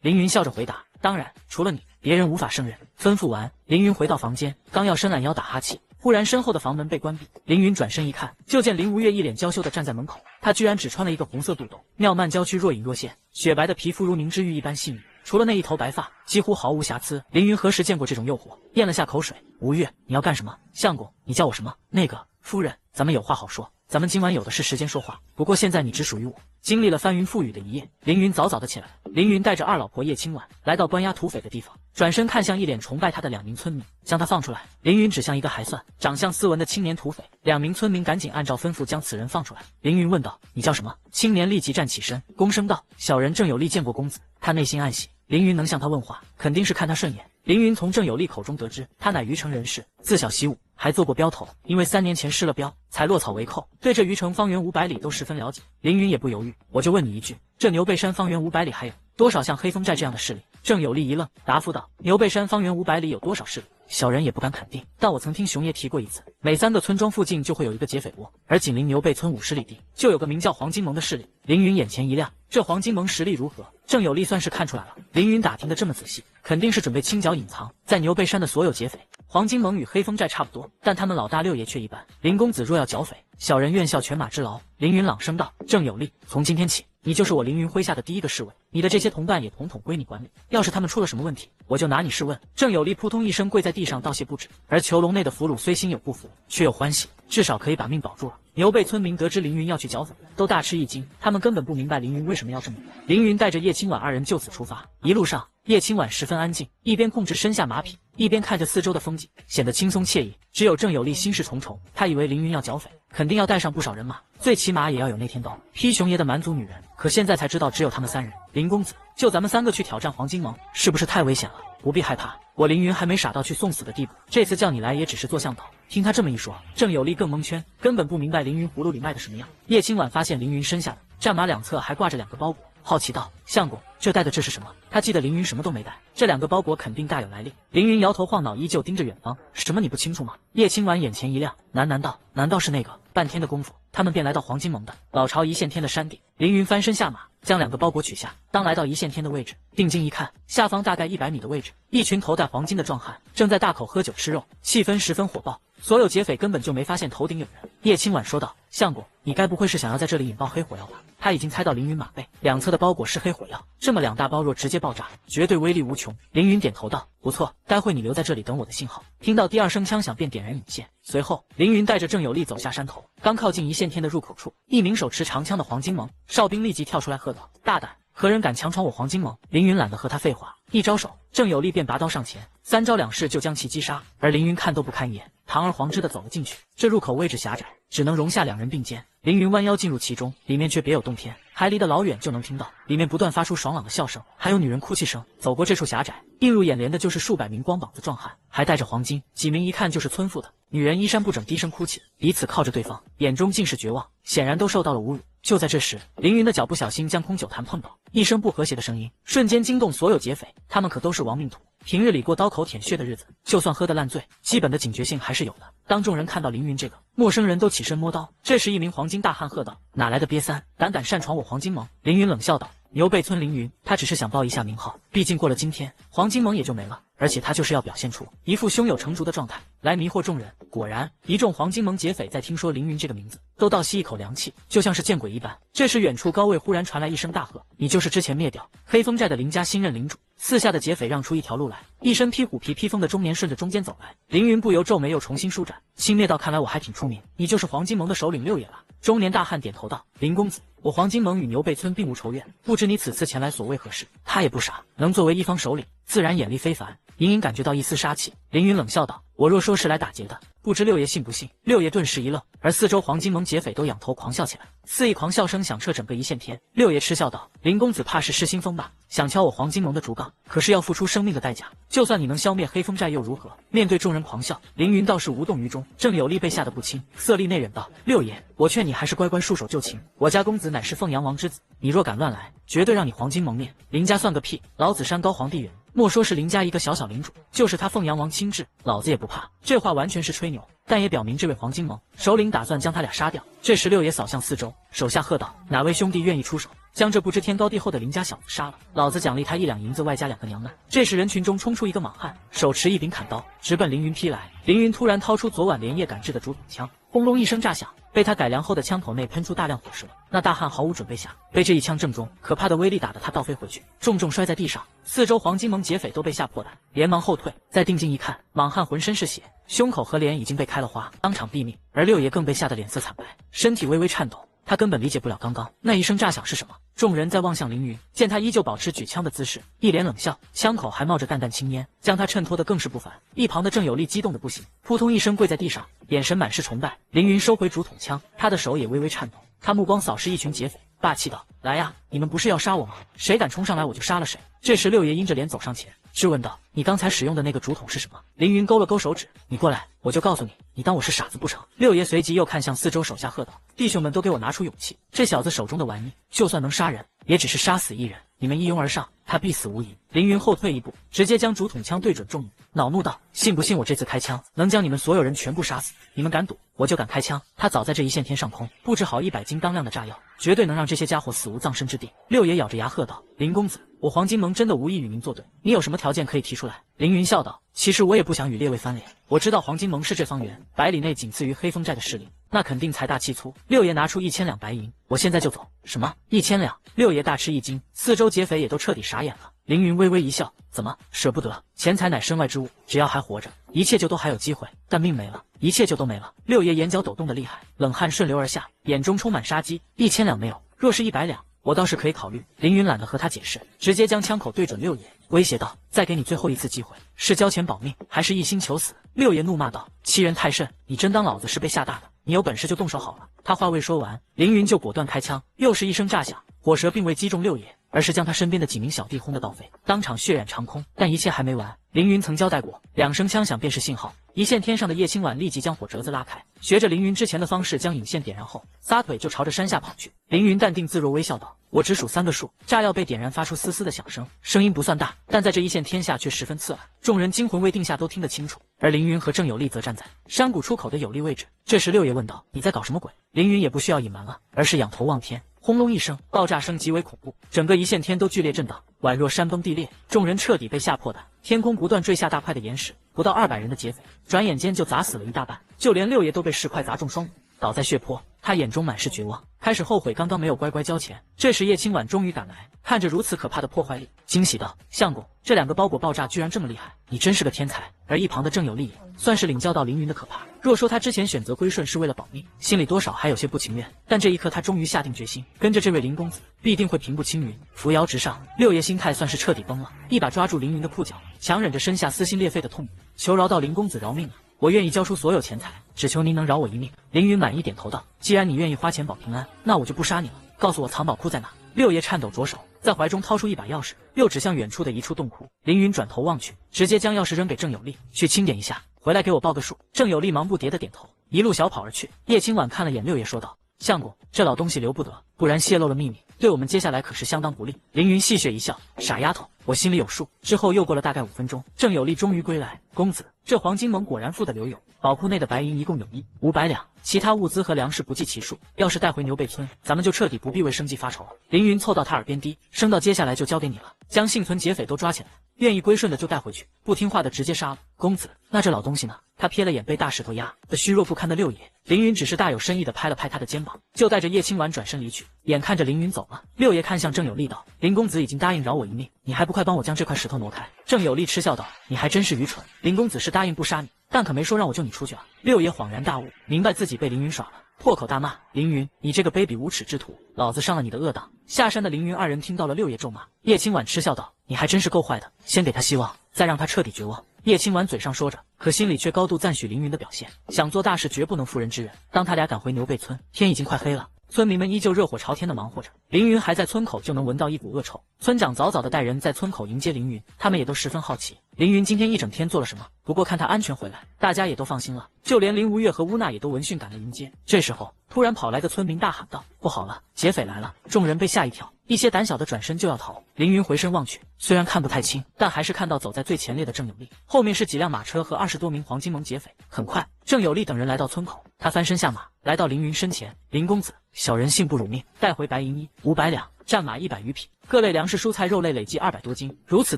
凌云笑着回答：“当然，除了你，别人无法胜任。”吩咐完，凌云回到房间，刚要伸懒腰打哈气，忽然身后的房门被关闭。凌云转身一看，就见林无月一脸娇羞地站在门口，她居然只穿了一个红色肚兜，妙曼娇躯若隐若现，雪白的皮肤如凝脂玉一般细腻，除了那一头白发，几乎毫无瑕疵。凌云何时见过这种诱惑？咽了下口水：“无月，你要干什么？”“相公，你叫我什么？”“那个，夫人，咱们有话好说。咱们今晚有的是时间说话，不过现在你只属于我。”经历了翻云覆雨的一夜，凌云早早的起来了。凌云带着二老婆叶青婉来到关押土匪的地方，转身看向一脸崇拜他的2名村民，将他放出来。凌云指向一个还算长相斯文的青年土匪，2名村民赶紧按照吩咐将此人放出来。凌云问道：“你叫什么？”青年立即站起身，躬声道：“小人郑有利见过公子。”他内心暗喜，凌云能向他问话，肯定是看他顺眼。凌云从郑有利口中得知，他乃虞城人士，自小习武，还做过镖头，因为3年前失了镖，才落草为寇，对这虞城方圆500里都十分了解。凌云也不犹豫：“我就问你一句，这牛背山方圆500里还有多少像黑风寨这样的势力？”郑有利一愣，答复道：“牛背山方圆500里有多少势力？小人也不敢肯定，但我曾听熊爷提过一次，每3个村庄附近就会有一个劫匪窝，而紧邻牛背村50里地，就有个名叫黄金盟的势力。”凌云眼前一亮，这黄金盟实力如何？郑有利算是看出来了。凌云打听得这么仔细，肯定是准备清剿隐藏在牛背山的所有劫匪。黄金盟与黑风寨差不多，但他们老大六爷却一般。林公子若要剿匪，小人愿效犬马之劳。凌云朗声道：“郑有利，从今天起，你就是我凌云麾下的第一个侍卫，你的这些同伴也统统归你管理。要是他们出了什么问题，我就拿你试问。”郑有利扑通一声跪在地上道谢不止，而囚笼内的俘虏虽心有不服，却又欢喜，至少可以把命保住了。牛背村民得知凌云要去剿匪，都大吃一惊，他们根本不明白凌云为什么要这么做。凌云带着叶青婉2人就此出发，一路上叶青婉十分安静，一边控制身下马匹，一边看着四周的风景，显得轻松惬意。只有郑有利心事重重，他以为凌云要剿匪，肯定要带上不少人马，最起码也要有那天刀劈熊爷的蛮族女人，可现在才知道只有他们3人。林公子，就咱们3个去挑战黄金盟，是不是太危险了？不必害怕，我凌云还没傻到去送死的地步，这次叫你来也只是做向导。听他这么一说，郑有利更蒙圈，根本不明白凌云葫芦里卖的什么样。叶青婉发现凌云身下的战马2侧还挂着2个包裹，好奇道：“相公，这带的这是什么？”他记得凌云什么都没带，这2个包裹肯定大有来历。凌云摇头晃脑，依旧盯着远方：“什么你不清楚吗？”叶青婉眼前一亮，喃喃道：“难道是那个？”半天的功夫，他们便来到黄金盟的老巢一线天的山顶。凌云翻身下马，将2个包裹取下。当来到一线天的位置，定睛一看，下方大概100米的位置，一群头戴黄金的壮汉正在大口喝酒吃肉，气氛十分火爆。所有劫匪根本就没发现头顶有人。叶青婉说道：“相公，你该不会是想要在这里引爆黑火药吧？”他已经猜到凌云马背2侧的包裹是黑火药，这么2大包若直接爆炸，绝对威力无穷。凌云点头道：“不错，待会你留在这里等我的信号。”听到第2声枪响，便点燃引线。随后，凌云带着郑有利走下山头，刚靠近一线天的入口处，一名手持长枪的黄金盟哨兵立即跳出来喝道：“大胆！何人敢强闯我黄金盟？”凌云懒得和他废话，一招手，郑有利便拔刀上前，3招2式就将其击杀。而凌云看都不看一眼，堂而皇之的走了进去。这入口位置狭窄，只能容下2人并肩。凌云弯腰进入其中，里面却别有洞天，还离得老远就能听到里面不断发出爽朗的笑声，还有女人哭泣声。走过这处狭窄，映入眼帘的就是数百名光膀子壮汉，还带着黄金，几名一看就是村妇的女人衣衫不整，低声哭泣，彼此靠着对方，眼中尽是绝望，显然都受到了侮辱。就在这时，凌云的脚不小心将空酒坛碰倒，一声不和谐的声音瞬间惊动所有劫匪，他们可都是亡命徒，平日里过刀口舔血的日子，就算喝得烂醉，基本的警觉性还是有的。当众人看到凌云这个陌生人，都起身摸刀。这时一名黄金大汉喝道：“哪来的瘪三，胆敢擅闯我黄金盟！”凌云冷笑道：“牛背村凌云，他只是想报一下名号，毕竟过了今天，黄金盟也就没了。而且他就是要表现出一副胸有成竹的状态，来迷惑众人。”果然，一众黄金盟劫匪在听说凌云这个名字，都倒吸一口凉气，就像是见鬼一般。这时，远处高位忽然传来一声大喝：“你就是之前灭掉黑风寨的林家新任领主！”四下的劫匪让出一条路来，一身披虎皮披风的中年顺着中间走来。凌云不由皱眉，又重新舒展，轻蔑道：“看来我还挺出名，你就是黄金盟的首领六爷了。”中年大汉点头道：“林公子，我黄金盟与牛背村并无仇怨，不知你此次前来所为何事？”他也不傻，能作为一方首领，自然眼力非凡，隐隐感觉到一丝杀气。凌云冷笑道：“我若说是来打劫的，不知六爷信不信？六爷顿时一愣，而四周黄金盟劫匪都仰头狂笑起来，肆意狂笑声响彻整个一线天。六爷嗤笑道：“林公子怕是失心疯吧？想敲我黄金盟的竹杠，可是要付出生命的代价。就算你能消灭黑风寨又如何？”面对众人狂笑，凌云倒是无动于衷。郑有利被吓得不轻，色厉内荏道：“六爷，我劝你还是乖乖束手就擒。我家公子乃是凤阳王之子，你若敢乱来，绝对让你黄金蒙面。林家算个屁！老子山高皇帝远。莫说是林家一个小小领主，就是他凤阳王亲至，老子也不怕。”这话完全是吹牛，但也表明这位黄金盟首领打算将他俩杀掉。这时六爷扫向四周，手下喝道：“哪位兄弟愿意出手，将这不知天高地厚的林家小子杀了？老子奖励他1两银子，外加2个娘们。”这时人群中冲出一个莽汉，手持一柄砍刀，直奔凌云劈来。凌云突然掏出昨晚连夜赶制的竹筒枪，轰隆一声炸响，被他改良后的枪口内喷出大量火舌。那大汉毫无准备下，被这一枪正中，可怕的威力打得他倒飞回去，重重摔在地上。四周黄金盟劫匪都被吓破胆，连忙后退。再定睛一看，莽汉浑身是血，胸口和脸已经被开了花，当场毙命。而六爷更被吓得脸色惨白，身体微微颤抖。他根本理解不了刚刚那一声炸响是什么。众人在望向凌云，见他依旧保持举枪的姿势，一脸冷笑，枪口还冒着淡淡青烟，将他衬托得更是不凡。一旁的郑有利激动得不行，扑通一声跪在地上，眼神满是崇拜。凌云收回竹筒枪，他的手也微微颤抖，他目光扫视一群劫匪，霸气道：“来呀，你们不是要杀我吗？谁敢冲上来我就杀了谁。”这时六爷阴着脸走上前，质问道：“你刚才使用的那个竹筒是什么？”凌云勾了勾手指：“你过来，我就告诉你，你当我是傻子不成？”六爷随即又看向四周手下喝道：“弟兄们都给我拿出勇气！这小子手中的玩意，就算能杀人，也只是杀死一人。你们一拥而上，他必死无疑。”凌云后退一步，直接将竹筒枪对准众人，恼怒道：“信不信我这次开枪能将你们所有人全部杀死？你们敢赌，我就敢开枪。”他早在这一线天上空布置好100斤当量的炸药，绝对能让这些家伙死无葬身之地。六爷咬着牙喝道：“林公子，我黄金盟真的无意与您作对，你有什么条件可以提出来？”凌云笑道：“其实我也不想与列位翻脸，我知道黄金盟是这方圆100里内仅次于黑风寨的势力，那肯定财大气粗。”六爷拿出1000两白银，我现在就走。什么1000两？六爷大吃一惊，四周劫匪也都彻底傻眼了。凌云微微一笑：“怎么舍不得？钱财乃身外之物，只要还活着，一切就都还有机会；但命没了，一切就都没了。”六爷眼角抖动的厉害，冷汗顺流而下，眼中充满杀机。1000两没有，若是100两，我倒是可以考虑。凌云懒得和他解释，直接将枪口对准六爷，威胁道：“再给你最后一次机会，是交钱保命，还是一心求死？”六爷怒骂道：“欺人太甚！你真当老子是被吓大的？你有本事就动手好了。”他话未说完，凌云就果断开枪，又是一声炸响，火舌并未击中六爷，而是将他身边的几名小弟轰得倒飞，当场血染长空。但一切还没完，凌云曾交代过，2声枪响便是信号。一线天上的叶青婉立即将火折子拉开，学着凌云之前的方式将引线点燃后，撒腿就朝着山下跑去。凌云淡定自若微笑道：“我只数3个数。”炸药被点燃，发出嘶嘶的响声，声音不算大，但在这一线天下却十分刺耳。众人惊魂未定下都听得清楚。而凌云和郑有利则站在山谷出口的有利位置。这时六爷问道：“你在搞什么鬼？”凌云也不需要隐瞒了，而是仰头望天。轰隆一声，爆炸声极为恐怖，整个一线天都剧烈震荡，宛若山崩地裂。众人彻底被吓破胆，天空不断坠下大块的岩石，不到200人的劫匪，转眼间就砸死了一大半，就连六爷都被石块砸中双目，倒在血泊。他眼中满是绝望，开始后悔刚刚没有乖乖交钱。这时叶青婉终于赶来，看着如此可怕的破坏力，惊喜道：“相公，这2个包裹爆炸居然这么厉害，你真是个天才。”而一旁的郑有利也算是领教到凌云的可怕。若说他之前选择归顺是为了保命，心里多少还有些不情愿，但这一刻他终于下定决心，跟着这位林公子必定会平步青云，扶摇直上。六爷心态算是彻底崩了，一把抓住凌云的裤脚，强忍着身下撕心裂肺的痛苦，求饶道：“林公子饶命啊！我愿意交出所有钱财，只求您能饶我一命。”凌云满意点头道：“既然你愿意花钱保平安，那我就不杀你了。告诉我藏宝库在哪？”六爷颤抖着手，在怀中掏出一把钥匙，又指向远处的一处洞窟。凌云转头望去，直接将钥匙扔给郑有利：“去清点一下，回来给我报个数。”郑有利忙不迭的点头，一路小跑而去。叶青婉看了眼六爷，说道：“相公，这老东西留不得，不然泄露了秘密，对我们接下来可是相当不利。”凌云戏谑一笑：“傻丫头，我心里有数。”之后又过了大概5分钟，郑有利终于归来。“公子，这黄金盟果然富得流油，宝库内的白银一共有500两，其他物资和粮食不计其数。要是带回牛背村，咱们就彻底不必为生计发愁了。”凌云凑到他耳边低声道：“接下来就交给你了，将幸存劫匪都抓起来，愿意归顺的就带回去，不听话的直接杀了。”“公子，那这老东西呢？”他瞥了眼被大石头压得虚弱不堪的六爷，凌云只是大有深意的拍了拍他的肩膀，就带着叶青婉转身离去。眼看着凌云走了，六爷看向郑有利道：“林公子已经答应饶我一命，你还不快帮我将这块石头挪开？”郑有利嗤笑道：“你还真是愚蠢，林公子是答应不杀你，但可没说让我救你出去啊。”六爷恍然大悟，明白自己被凌云耍了，破口大骂：“凌云，你这个卑鄙无耻之徒，老子伤了你的恶党！”下山的凌云二人听到了六爷咒骂，叶青婉嗤笑道：“你还真是够坏的，先给他希望，再让他彻底绝望。”叶青婉嘴上说着，可心里却高度赞许凌云的表现。想做大事，绝不能妇人之仁。当他俩赶回牛背村，天已经快黑了。村民们依旧热火朝天的忙活着，凌云还在村口就能闻到一股恶臭。村长早早的带人在村口迎接凌云，他们也都十分好奇凌云今天一整天做了什么。不过看他安全回来，大家也都放心了，就连林无月和乌娜也都闻讯赶来迎接。这时候，突然跑来的村民大喊道：“不好了，劫匪来了！”众人被吓一跳，一些胆小的转身就要逃。凌云回身望去，虽然看不太清，但还是看到走在最前列的郑有利，后面是几辆马车和20多名黄金盟劫匪。很快，郑有利等人来到村口，他翻身下马，来到凌云身前：“林公子，小人幸不辱命，带回白银衣500两，战马100余匹，各类粮食、蔬菜、肉类累计200多斤。如此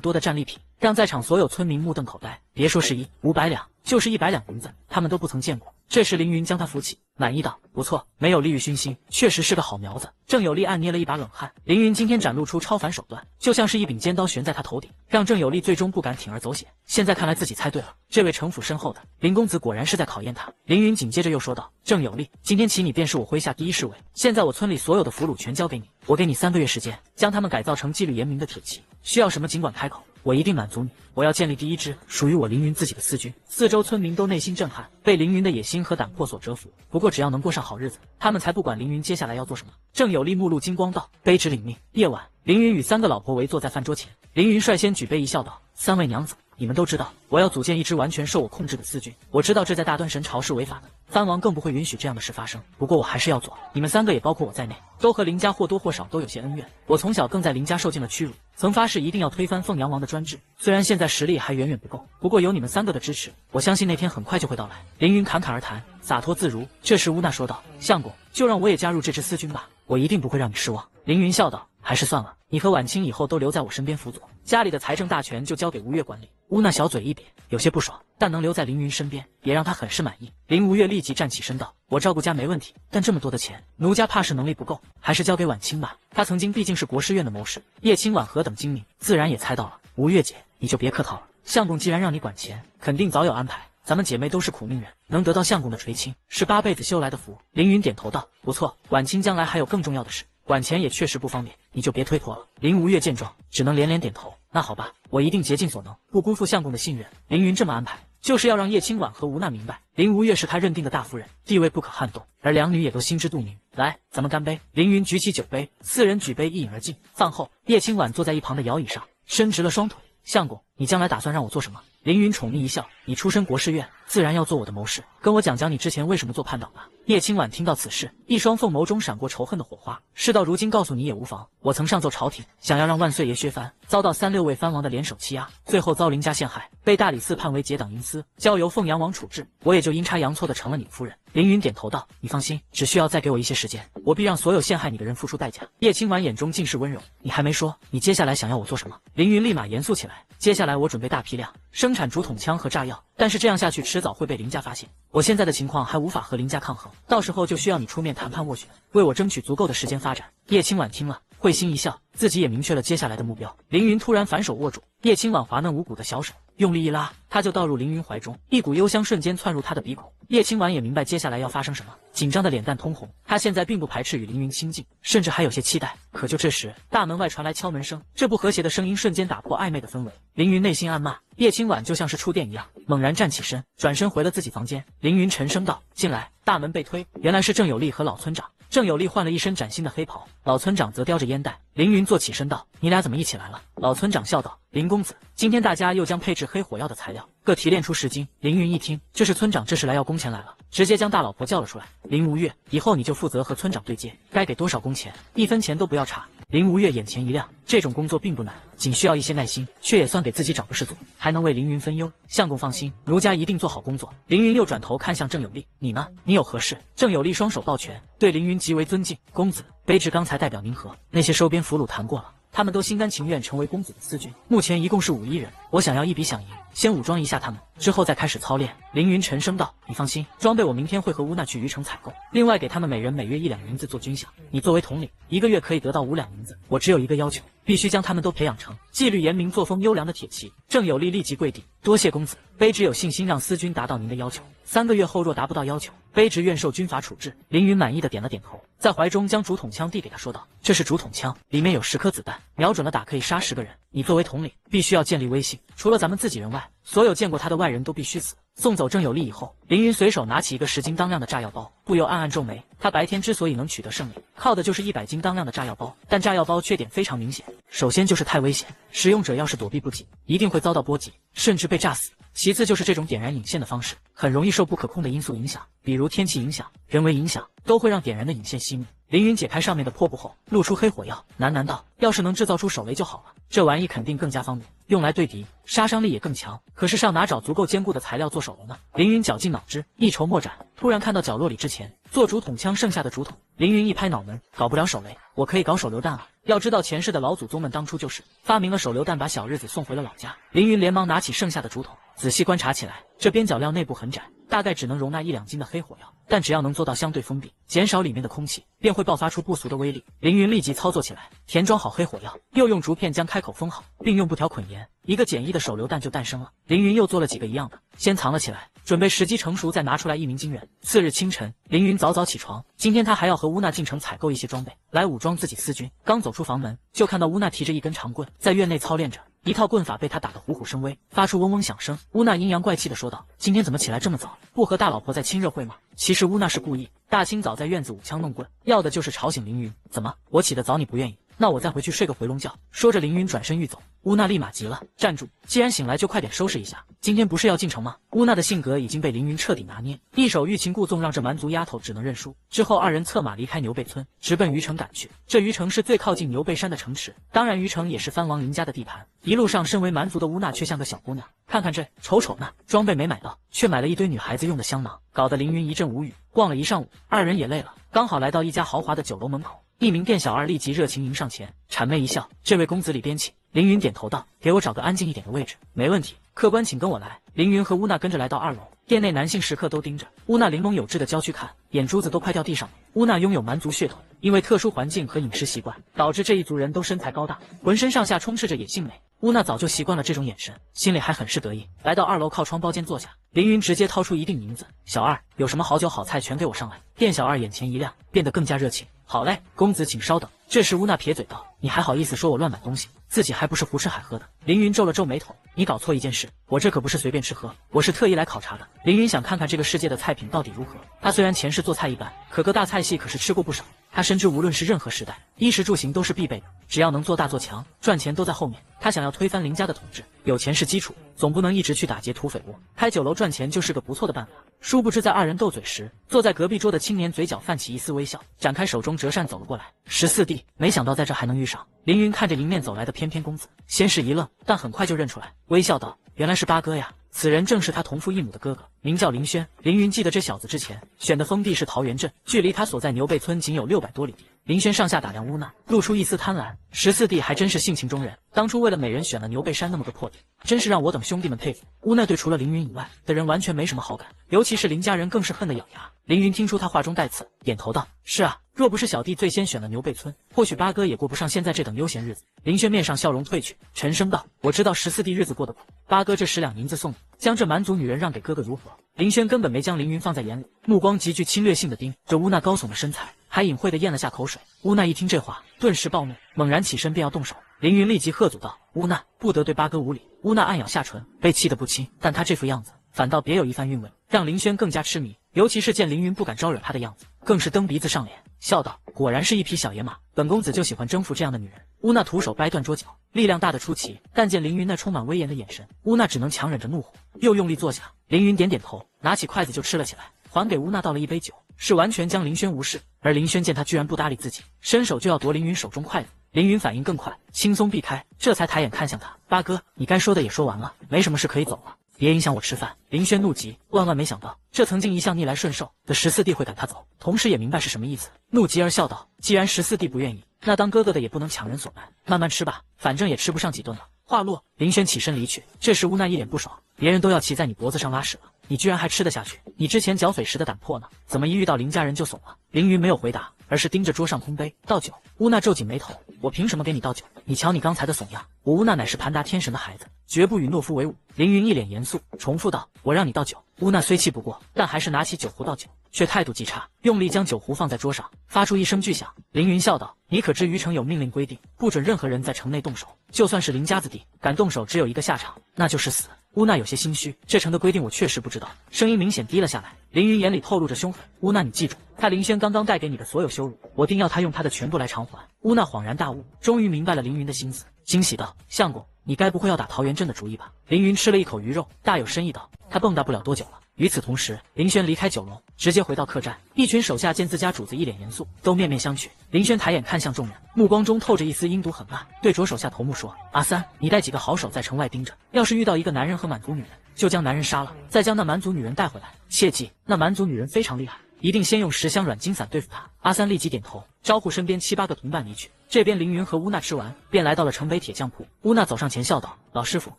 多的战利品，让在场所有村民目瞪口呆。别说是500两，就是100两银子，他们都不曾见过。”这时凌云将他扶起，满意道：“不错，没有利欲熏心，确实是个好苗子。”郑有利暗捏了一把冷汗，凌云今天展露出超凡手段，就像是一柄尖刀悬在他头顶，让郑有利最终不敢铤而走险。现在看来自己猜对了，这位城府深厚的林公子果然是在考验他。凌云紧接着又说道：“郑有利，今天起你便是我麾下第一侍卫，现在我村里所有的俘虏全交给你，我给你3个月时间，将他们改造成纪律严明的铁骑，需要什么尽管开口，我一定满足你。我要建立第一支属于我凌云自己的私军。”四周村民都内心震撼，被凌云的野心和胆魄所折服。不过只要能过上好日子，他们才不管凌云接下来要做什么。郑有利目露金光道：“卑职领命。”夜晚，凌云与3个老婆围坐在饭桌前，凌云率先举杯一笑道：“3位娘子，你们都知道，我要组建一支完全受我控制的私军。我知道这在大端神朝是违法的，藩王更不会允许这样的事发生。不过我还是要做。你们3个也包括我在内，都和林家或多或少都有些恩怨。我从小更在林家受尽了屈辱，曾发誓一定要推翻凤阳王的专制。虽然现在实力还远远不够，不过有你们3个的支持，我相信那天很快就会到来。”凌云侃侃而谈，洒脱自如。这时乌娜说道：“相公，就让我也加入这支私军吧，我一定不会让你失望。”凌云笑道：“还是算了，你和婉清以后都留在我身边辅佐，家里的财政大权就交给吴越管理。”乌娜小嘴一瘪，有些不爽，但能留在凌云身边，也让他很是满意。林无月立即站起身道：“我照顾家没问题，但这么多的钱，奴家怕是能力不够，还是交给婉清吧。她曾经毕竟是国师院的谋士，叶青婉何等精明，自然也猜到了。吴月姐，你就别客套了，相公既然让你管钱，肯定早有安排。咱们姐妹都是苦命人，能得到相公的垂青，是8辈子修来的福。”凌云点头道：“不错，婉清将来还有更重要的事，管钱也确实不方便，你就别推脱了。”林无月见状，只能连连点头。那好吧，我一定竭尽所能，不辜负相公的信任。凌云这么安排，就是要让叶青婉和吴娜明白，林无月是他认定的大夫人，地位不可撼动，而两女也都心知肚明。来，咱们干杯！凌云举起酒杯，4人举杯一饮而尽。饭后，叶青婉坐在一旁的摇椅上，伸直了双腿。相公，你将来打算让我做什么？凌云宠溺一笑：“你出身国师院，自然要做我的谋士。跟我讲讲你之前为什么做叛党吧。”叶青婉听到此事，一双凤眸中闪过仇恨的火花。事到如今，告诉你也无妨。我曾上奏朝廷，想要让万岁爷削藩，遭到3、6位藩王的联手欺压，最后遭林家陷害，被大理寺判为结党营私，交由凤阳王处置。我也就阴差阳错的成了你的夫人。凌云点头道：“你放心，只需要再给我一些时间，我必让所有陷害你的人付出代价。”叶青婉眼中尽是温柔：“你还没说，你接下来想要我做什么？”凌云立马严肃起来：“接下来我准备大批量生产竹筒枪和炸药，但是这样下去迟早会被林家发现。我现在的情况还无法和林家抗衡，到时候就需要你出面谈判斡旋，为我争取足够的时间发展。”叶青婉听了，会心一笑，自己也明确了接下来的目标。凌云突然反手握住叶青婉滑嫩无骨的小手，用力一拉，他就倒入凌云怀中，一股幽香瞬间窜入他的鼻孔。叶青婉也明白接下来要发生什么，紧张的脸蛋通红。他现在并不排斥与凌云亲近，甚至还有些期待。可就这时，大门外传来敲门声，这不和谐的声音瞬间打破暧昧的氛围。凌云内心暗骂，叶青婉就像是触电一样，猛然站起身，转身回了自己房间。凌云沉声道：“进来。”大门被推，原来是郑有利和老村长。郑有利换了一身崭新的黑袍，老村长则叼着烟袋。凌云坐起身道：“你俩怎么一起来了？”老村长笑道：“林公子，今天大家又将配制黑火药的材料各提炼出10斤。”凌云一听，这是村长这是来要工钱来了，直接将大老婆叫了出来。林无月，以后你就负责和村长对接，该给多少工钱，1分钱都不要差。林无月眼前一亮，这种工作并不难，仅需要一些耐心，却也算给自己找个事做，还能为凌云分忧。相公放心，奴家一定做好工作。凌云又转头看向郑有利：“你呢？你有何事？”郑有利双手抱拳，对凌云极为尊敬：“公子，卑职刚才代表宁河那些收编俘虏谈过了，他们都心甘情愿成为公子的私军，目前一共是51人，我想要一笔饷银，先武装一下他们，之后再开始操练。”凌云沉声道：“你放心，装备我明天会和乌娜去余城采购，另外给他们每人每月1两银子做军饷。你作为统领，1个月可以得到5两银子。我只有一个要求，必须将他们都培养成纪律严明、作风优良的铁骑。郑有利立即跪地，多谢公子，卑职有信心让司军达到您的要求。3个月后若达不到要求，卑职愿受军法处置。凌云满意的点了点头，在怀中将竹筒枪递给他，说道：“这是竹筒枪，里面有10颗子弹，瞄准了打可以杀10个人。你作为统领，必须要建立威信，除了咱们自己人外，所有见过他的外人都必须死。”送走郑有利以后，凌云随手拿起一个10斤当量的炸药包，不由暗暗皱眉。他白天之所以能取得胜利，靠的就是100斤当量的炸药包，但炸药包缺点非常明显，首先就是太危险，使用者要是躲避不及，一定会遭到波及，甚至被炸死。其次就是这种点燃引线的方式，很容易受不可控的因素影响，比如天气影响、人为影响，都会让点燃的引线熄灭。凌云解开上面的破布后，露出黑火药，喃喃道：“要是能制造出手雷就好了，这玩意肯定更加方便，用来对敌，杀伤力也更强。可是上哪找足够坚固的材料做手雷呢？”凌云绞尽脑汁，一筹莫展。突然看到角落里之前做竹筒枪剩下的竹筒，凌云一拍脑门，搞不了手雷，我可以搞手榴弹啊！要知道前世的老祖宗们当初就是发明了手榴弹，把小日子送回了老家。凌云连忙拿起剩下的竹筒，仔细观察起来，这边角料内部很窄，大概只能容纳1-2斤的黑火药，但只要能做到相对封闭，减少里面的空气，便会爆发出不俗的威力。凌云立即操作起来，填装好黑火药，又用竹片将开口封好，并用布条捆严，一个简易的手榴弹就诞生了。凌云又做了几个一样的，先藏了起来，准备时机成熟再拿出来一鸣惊人。次日清晨，凌云早早起床，今天他还要和乌娜进城采购一些装备，来武装自己司军。刚走出房门，就看到乌娜提着一根长棍在院内操练着，一套棍法被他打得虎虎生威，发出嗡嗡响声。乌娜阴阳怪气地说道：“今天怎么起来这么早？不和大老婆在亲热会吗？”其实乌娜是故意，大清早在院子舞枪弄棍，要的就是吵醒凌云。怎么，我起得早你不愿意？那我再回去睡个回笼觉。说着，凌云转身欲走，乌娜立马急了：“站住！既然醒来，就快点收拾一下。今天不是要进城吗？”乌娜的性格已经被凌云彻底拿捏，一手欲擒故纵，让这蛮族丫头只能认输。之后，二人策马离开牛背村，直奔虞城赶去。这虞城是最靠近牛背山的城池，当然虞城也是藩王林家的地盘。一路上，身为蛮族的乌娜却像个小姑娘，看看这，瞅瞅那，装备没买到，却买了一堆女孩子用的香囊，搞得凌云一阵无语。逛了一上午，二人也累了，刚好来到一家豪华的酒楼门口。一名店小二立即热情迎上前，谄媚一笑：“这位公子里边请。”凌云点头道：“给我找个安静一点的位置。”“没问题，客官请跟我来。”凌云和乌娜跟着来到2楼，店内男性食客都盯着乌娜玲珑有致的娇躯看，眼珠子都快掉地上了。乌娜拥有蛮族血统，因为特殊环境和饮食习惯，导致这一族人都身材高大，浑身上下充斥着野性美。乌娜早就习惯了这种眼神，心里还很是得意。来到2楼靠窗包间坐下，凌云直接掏出一锭银子：“小二，有什么好酒好菜全给我上来。”店小二眼前一亮，变得更加热情：“好嘞，公子请稍等。”这时乌娜撇嘴道：“你还好意思说我乱买东西？自己还不是胡吃海喝的。”凌云皱了皱眉头：“你搞错一件事，我这可不是随便吃喝，我是特意来考察的。”凌云想看看这个世界的菜品到底如何。他虽然前世做菜一般，可各大菜系可是吃过不少。他深知无论是任何时代，衣食住行都是必备的，只要能做大做强，赚钱都在后面。他想要推翻林家的统治，有钱是基础，总不能一直去打劫土匪窝，开酒楼赚钱就是个不错的办法。殊不知在二人斗嘴时，坐在隔壁桌的青年嘴角泛起一丝微笑，展开手中折扇走了过来。14弟，没想到在这还能遇上。凌云看着迎面走来的翩翩公子，先是一愣，但很快就认出来，微笑道：“原来是八哥呀。”此人正是他同父异母的哥哥，名叫林轩。凌云记得这小子之前选的封地是桃源镇，距离他所在牛背村仅有600多里地。林轩上下打量乌娜，露出一丝贪婪。14弟还真是性情中人，当初为了美人选了牛背山那么个破地，真是让我等兄弟们佩服。乌娜对除了凌云以外的人完全没什么好感，尤其是林家人更是恨得咬牙。凌云听出他话中带刺，点头道：“是啊，若不是小弟最先选了牛背村，或许八哥也过不上现在这等悠闲日子。”林轩面上笑容褪去，沉声道：“我知道14弟日子过得苦，八哥这10两银子送你，将这蛮族女人让给哥哥如何？”林轩根本没将凌云放在眼里，目光极具侵略性的盯着乌娜高耸的身材，还隐晦的咽了下口水。乌娜一听这话，顿时暴怒，猛然起身便要动手。凌云立即喝阻道：“乌娜，不得对八哥无礼。”乌娜暗咬下唇，被气得不轻，但她这副样子反倒别有一番韵味，让林轩更加痴迷。尤其是见凌云不敢招惹他的样子，更是蹬鼻子上脸，笑道：“果然是一匹小野马，本公子就喜欢征服这样的女人。”乌娜徒手掰断桌角，力量大得出奇，但见凌云那充满威严的眼神，乌娜只能强忍着怒火，又用力坐下。凌云点点头，拿起筷子就吃了起来，还给乌娜倒了一杯酒，是完全将凌轩无视。而凌轩见他居然不搭理自己，伸手就要夺凌云手中筷子。凌云反应更快，轻松避开，这才抬眼看向他：“八哥，你该说的也说完了，没什么事可以走了，别影响我吃饭。”凌轩怒极，万万没想到这曾经一向逆来顺受的14弟会赶他走，同时也明白是什么意思，怒极而笑道：“既然14弟不愿意，那当哥哥的也不能强人所难，慢慢吃吧，反正也吃不上几顿了。”话落，凌轩起身离去。这时乌娜一脸不爽：“别人都要骑在你脖子上拉屎了，你居然还吃得下去？你之前剿匪时的胆魄呢？怎么一遇到林家人就怂了？凌云没有回答，而是盯着桌上空杯倒酒。乌娜皱紧眉头，我凭什么给你倒酒？你瞧你刚才的怂样，我乌娜乃是盘达天神的孩子，绝不与懦夫为伍。凌云一脸严肃，重复道：我让你倒酒。乌娜虽气不过，但还是拿起酒壶倒酒，却态度极差，用力将酒壶放在桌上，发出一声巨响。凌云笑道：你可知于城有命令规定，不准任何人在城内动手，就算是林家子弟，敢动手只有一个下场，那就是死。乌娜有些心虚，这城的规定我确实不知道，声音明显低了下来。凌云眼里透露着凶狠，乌娜你记住，他林轩刚刚带给你的所有羞辱，我定要他用他的全部来偿还。乌娜恍然大悟，终于明白了凌云的心思，惊喜道：相公，你该不会要打桃源镇的主意吧？凌云吃了一口鱼肉，大有深意道：他蹦跶不了多久了。与此同时，林轩离开酒楼，直接回到客栈。一群手下见自家主子一脸严肃，都面面相觑。林轩抬眼看向众人，目光中透着一丝阴毒狠辣，对着手下头目说：阿三，你带几个好手在城外盯着，要是遇到一个男人和满族女人，就将男人杀了，再将那蛮族女人带回来。切记，那蛮族女人非常厉害，一定先用10香软筋散对付她。阿三立即点头，招呼身边7、8个同伴离去。这边凌云和乌娜吃完，便来到了城北铁匠铺。乌娜走上前笑道：老师傅，